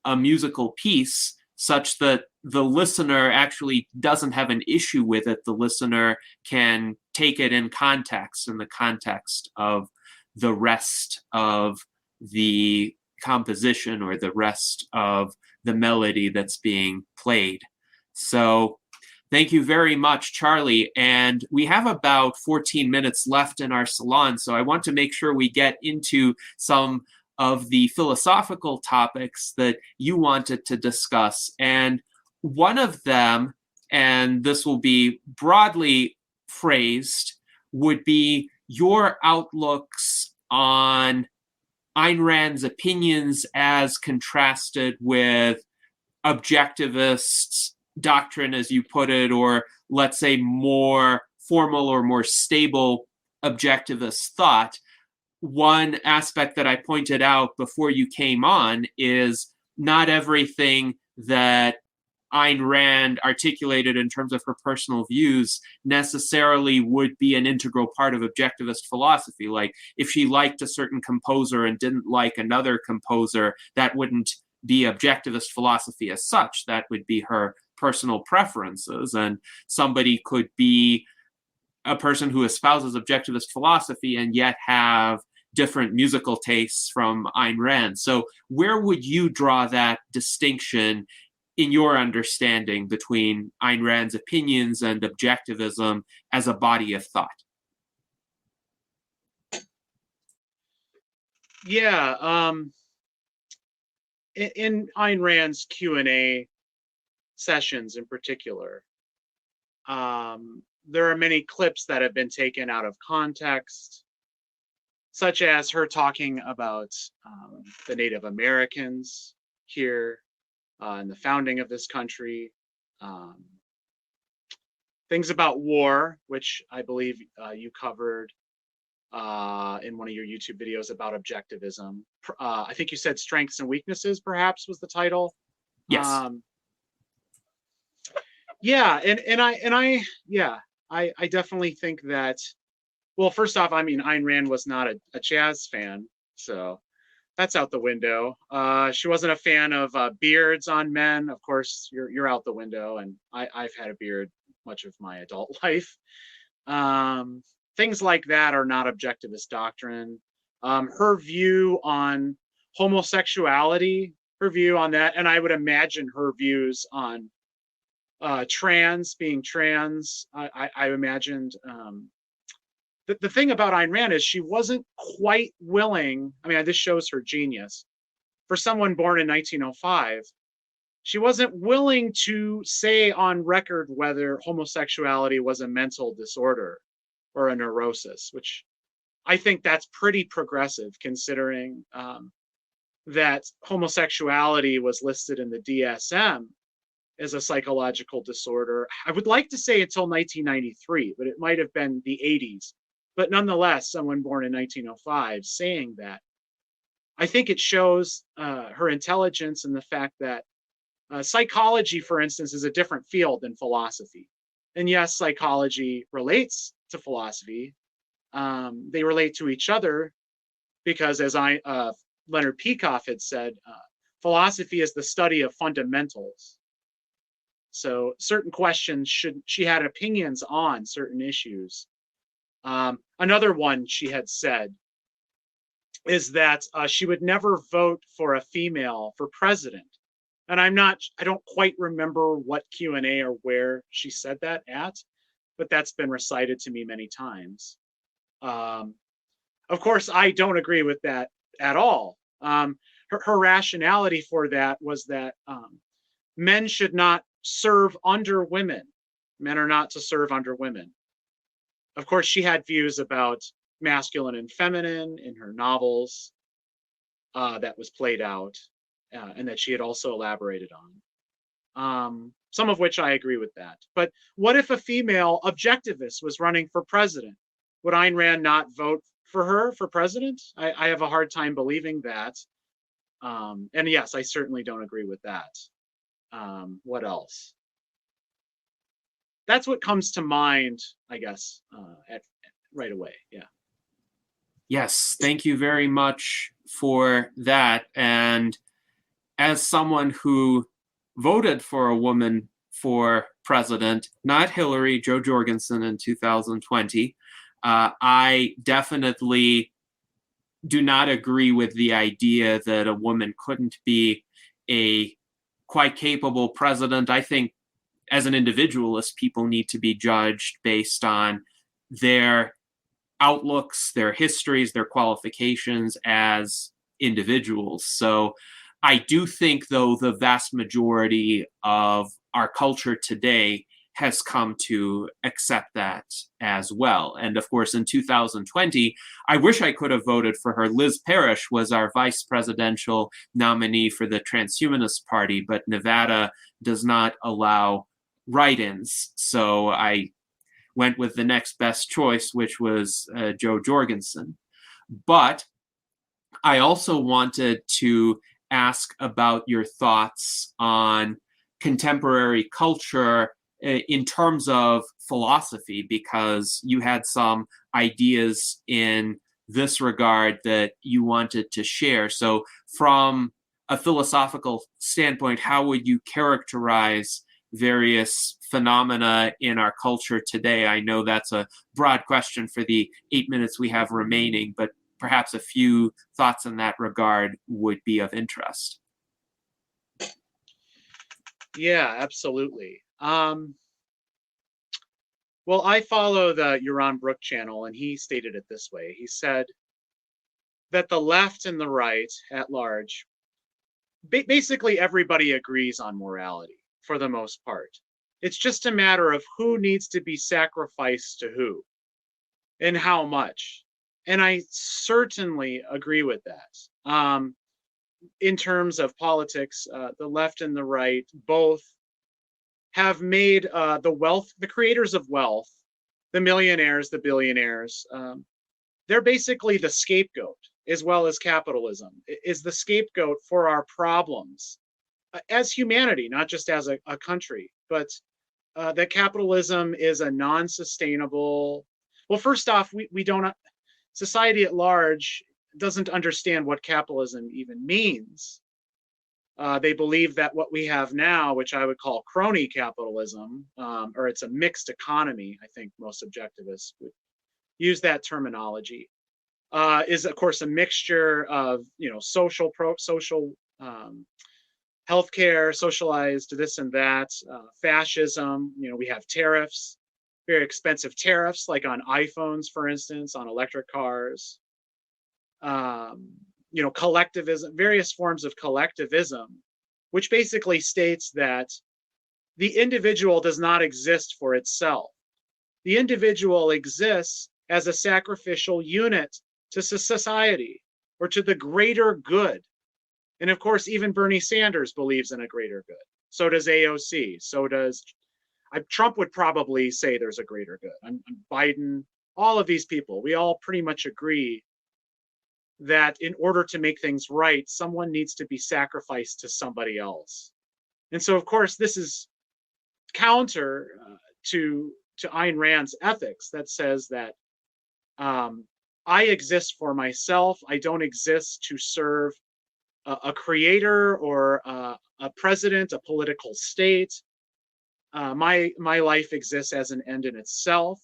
a musical piece such that the listener actually doesn't have an issue with it. The listener can take it in the context of the rest of the composition or the rest of the melody that's being played. So thank you very much, Charlie. And we have about 14 minutes left in our salon, so I want to make sure we get into some of the philosophical topics that you wanted to discuss. And one of them, and this will be broadly phrased, would be your outlooks on Ayn Rand's opinions as contrasted with objectivists' doctrine, as you put it, or let's say more formal or more stable objectivist thought. One aspect that I pointed out before you came on is not everything that Ayn Rand articulated in terms of her personal views necessarily would be an integral part of objectivist philosophy. Like if she liked a certain composer and didn't like another composer, that wouldn't be objectivist philosophy as such. That would be her personal preferences. And somebody could be a person who espouses objectivist philosophy and yet have different musical tastes from Ayn Rand. So where would you draw that distinction in your understanding between Ayn Rand's opinions and objectivism as a body of thought? Yeah, in Ayn Rand's Q&A sessions in particular, there are many clips that have been taken out of context, such as her talking about the Native Americans here and the founding of this country, things about war, which I believe you covered in one of your YouTube videos about objectivism. I think you said strengths and weaknesses, perhaps, was the title. Yes. Yeah, I definitely think that. Well, first off, I mean, Ayn Rand was not a jazz fan, so that's out the window. She wasn't a fan of beards on men. Of course, you're out the window, and I've had a beard much of my adult life. Things like that are not objectivist doctrine. Her view on homosexuality, her view on that, and I would imagine her views on being trans. I imagined. The thing about Ayn Rand is she wasn't quite willing. I mean, this shows her genius. For someone born in 1905, she wasn't willing to say on record whether homosexuality was a mental disorder or a neurosis, which I think that's pretty progressive considering that homosexuality was listed in the DSM as a psychological disorder. I would like to say until 1993, but it might have been the 80s. But nonetheless, someone born in 1905 saying that, I think it shows her intelligence and the fact that psychology, for instance, is a different field than philosophy. And yes, psychology relates to philosophy. They relate to each other because, as Leonard Peikoff had said, philosophy is the study of fundamentals. So certain questions she had opinions on certain issues. Another one she had said is that she would never vote for a female for president. And I don't quite remember what Q&A or where she said that at, but that's been recited to me many times. Of course, I don't agree with that at all. Her rationality for that was that men should not serve under women. Men are not to serve under women. Of course, she had views about masculine and feminine in her novels that was played out and that she had also elaborated on. some of which I agree with that. But what if a female objectivist was running for president? Would Ayn Rand not vote for her for president? I have a hard time believing that. And yes, I certainly don't agree with that. What else? That's what comes to mind, I guess, right away. Yeah. Yes, thank you very much for that. And as someone who voted for a woman for president, not Hillary, Jo Jorgensen in 2020, I definitely do not agree with the idea that a woman couldn't be a quite capable president. I think as an individualist, people need to be judged based on their outlooks, their histories, their qualifications as individuals. So I do think, though, the vast majority of our culture today has come to accept that as well. And of course, in 2020, I wish I could have voted for her. Liz Parrish was our vice presidential nominee for the Transhumanist Party, but Nevada does not allow write-ins. So I went with the next best choice, which was Jo Jorgensen. But I also wanted to ask about your thoughts on contemporary culture in terms of philosophy, because you had some ideas in this regard that you wanted to share. So from a philosophical standpoint, how would you characterize various phenomena in our culture today? I know that's a broad question for the 8 minutes we have remaining, but perhaps a few thoughts in that regard would be of interest. Yeah, absolutely. Well, I follow the Yaron Brook channel, and he stated it this way. He said that the left and the right at large, basically everybody agrees on morality for the most part. It's just a matter of who needs to be sacrificed to who and how much. And I certainly agree with that. In terms of politics, the left and the right both have made the creators of wealth, the millionaires, the billionaires, they're basically the scapegoat, as well as capitalism is the scapegoat for our problems as humanity, not just as a country, but that capitalism is a non-sustainable. Well, first off, we don't, society at large doesn't understand what capitalism even means. They believe that what we have now, which I would call crony capitalism, or it's a mixed economy, I think most objectivists would use that terminology, is of course a mixture of social healthcare, socialized this and that, fascism. We have tariffs, very expensive tariffs, like on iPhones, for instance, on electric cars. Collectivism, various forms of collectivism, which basically states that the individual does not exist for itself. The individual exists as a sacrificial unit to society or to the greater good. And of course, even Bernie Sanders believes in a greater good. So does AOC. So does Trump would probably say there's a greater good. Biden, all of these people, we all pretty much agree that in order to make things right, someone needs to be sacrificed to somebody else. And so, of course, this is counter to Ayn Rand's ethics that says that I exist for myself. I don't exist to serve a creator or a president, a political state. My life exists as an end in itself.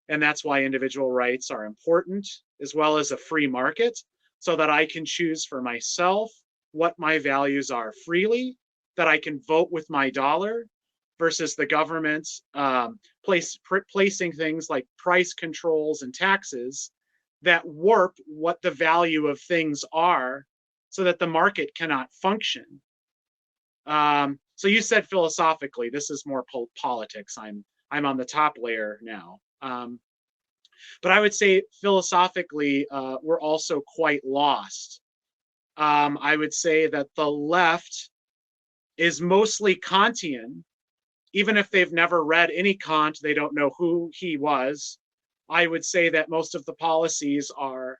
And that's why individual rights are important, as well as a free market, so that I can choose for myself what my values are freely, that I can vote with my dollar, versus the government placing things like price controls and taxes that warp what the value of things are so that the market cannot function. So you said philosophically, this is more politics. I'm on the top layer now. But I would say philosophically, we're also quite lost. I would say that the left is mostly Kantian. Even if they've never read any Kant, they don't know who he was. I would say that most of the policies are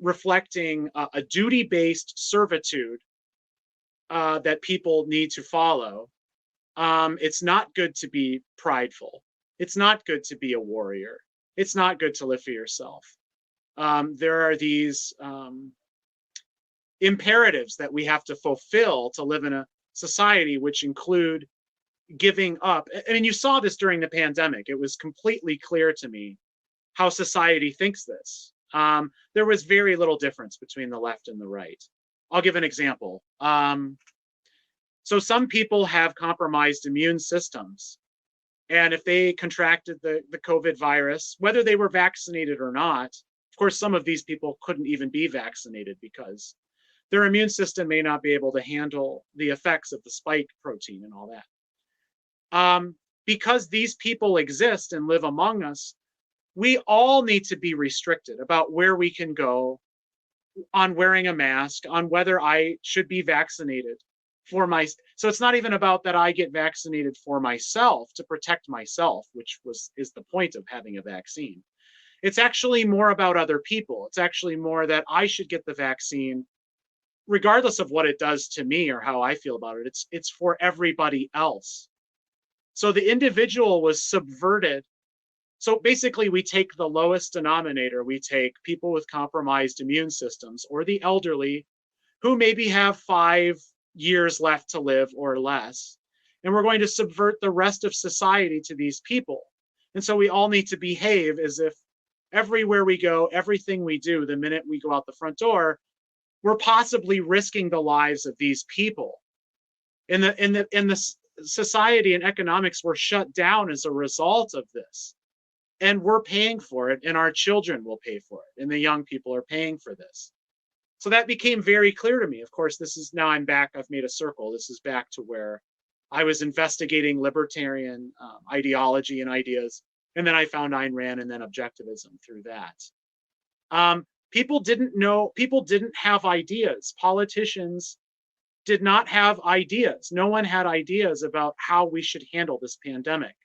reflecting a duty-based servitude that people need to follow. It's not good to be prideful. It's not good to be a warrior. It's not good to live for yourself. There are these imperatives that we have to fulfill to live in a society, which include giving up. I mean, you saw this during the pandemic. It was completely clear to me how society thinks this. There was very little difference between the left and the right. I'll give an example. So some people have compromised immune systems. And if they contracted the COVID virus, whether they were vaccinated or not, of course, some of these people couldn't even be vaccinated because their immune system may not be able to handle the effects of the spike protein and all that. Because these people exist and live among us, we all need to be restricted about where we can go, on wearing a mask, on whether I should be vaccinated for my. So it's not even about that I get vaccinated for myself to protect myself, which is the point of having a vaccine. It's actually more about other people. It's actually more that I should get the vaccine regardless of what it does to me or how I feel about it. It's for everybody else. So the individual was subverted. So basically, we take the lowest denominator. We take people with compromised immune systems or the elderly who maybe have 5 years left to live or less. And we're going to subvert the rest of society to these people. And so we all need to behave as if everywhere we go, everything we do, the minute we go out the front door, we're possibly risking the lives of these people. In the society and economics were shut down as a result of this. And we're paying for it, and our children will pay for it, and the young people are paying for this. So that became very clear to me. Of course, this is now I'm back, I've made a circle. This is back to where I was investigating libertarian ideology and ideas, and then I found Ayn Rand and then Objectivism through that. People didn't have ideas. Politicians did not have ideas. No one had ideas about how we should handle this pandemic.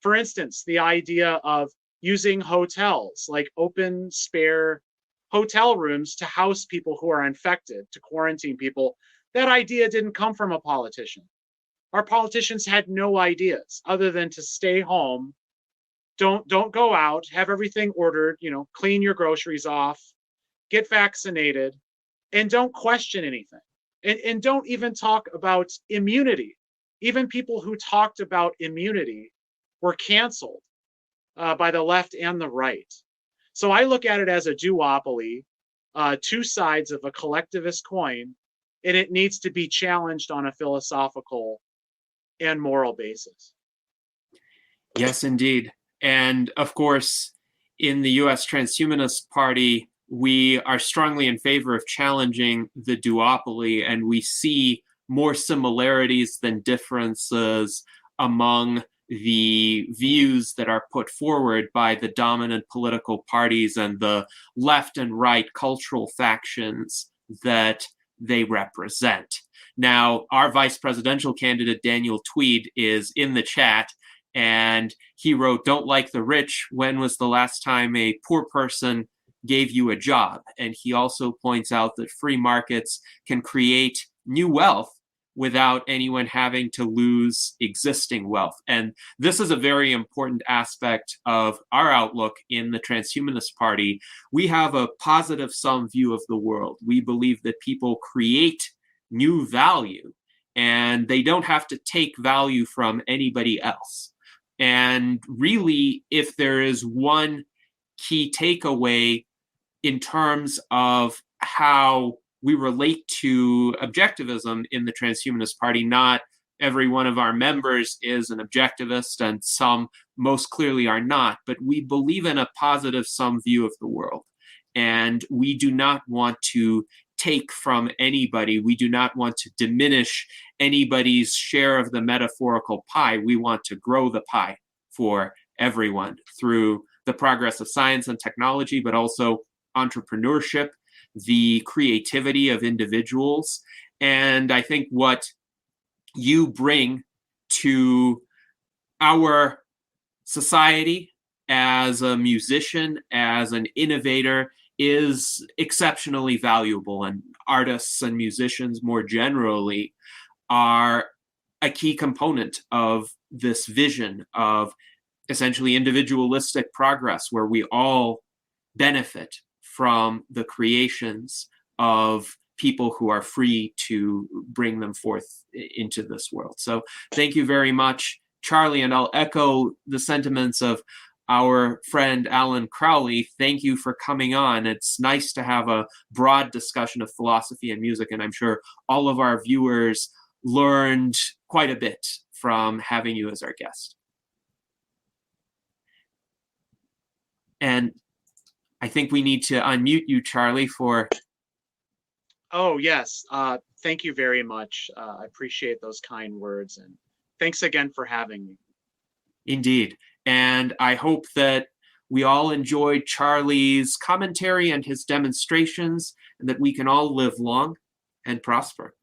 For instance, the idea of using hotels, like open, spare hotel rooms to house people who are infected, to quarantine people, that idea didn't come from a politician. Our politicians had no ideas other than to stay home, don't go out, have everything ordered, clean your groceries off, get vaccinated, and don't question anything. And don't even talk about immunity. Even people who talked about immunity were canceled by the left and the right. So I look at it as a duopoly, two sides of a collectivist coin, and it needs to be challenged on a philosophical and moral basis. Yes, indeed. And of course, in the U.S. Transhumanist Party, we are strongly in favor of challenging the duopoly, and we see more similarities than differences among the views that are put forward by the dominant political parties and the left and right cultural factions that they represent. Now, our vice presidential candidate, Daniel Tweed, is in the chat, and he wrote, "Don't like the rich. When was the last time a poor person gave you a job?" And he also points out that free markets can create new wealth without anyone having to lose existing wealth. And this is a very important aspect of our outlook in the Transhumanist Party. We have a positive sum view of the world. We believe that people create new value, and they don't have to take value from anybody else. And really, if there is one key takeaway in terms of how we relate to objectivism in the Transhumanist Party, not every one of our members is an objectivist, and some most clearly are not, but we believe in a positive sum view of the world. And we do not want to take from anybody. We do not want to diminish anybody's share of the metaphorical pie. We want to grow the pie for everyone through the progress of science and technology, but also entrepreneurship, the creativity of individuals. And I think what you bring to our society as a musician, as an innovator, is exceptionally valuable. And artists and musicians more generally are a key component of this vision of essentially individualistic progress, where we all benefit from the creations of people who are free to bring them forth into this world. So thank you very much, Charlie, and I'll echo the sentiments of our friend Alan Crowley. Thank you for coming on. It's nice to have a broad discussion of philosophy and music, and I'm sure all of our viewers learned quite a bit from having you as our guest. And I think we need to unmute you, Charlie, for... Oh, yes. Thank you very much. I appreciate those kind words. And thanks again for having me. Indeed. And I hope that we all enjoyed Charlie's commentary and his demonstrations, and that we can all live long and prosper.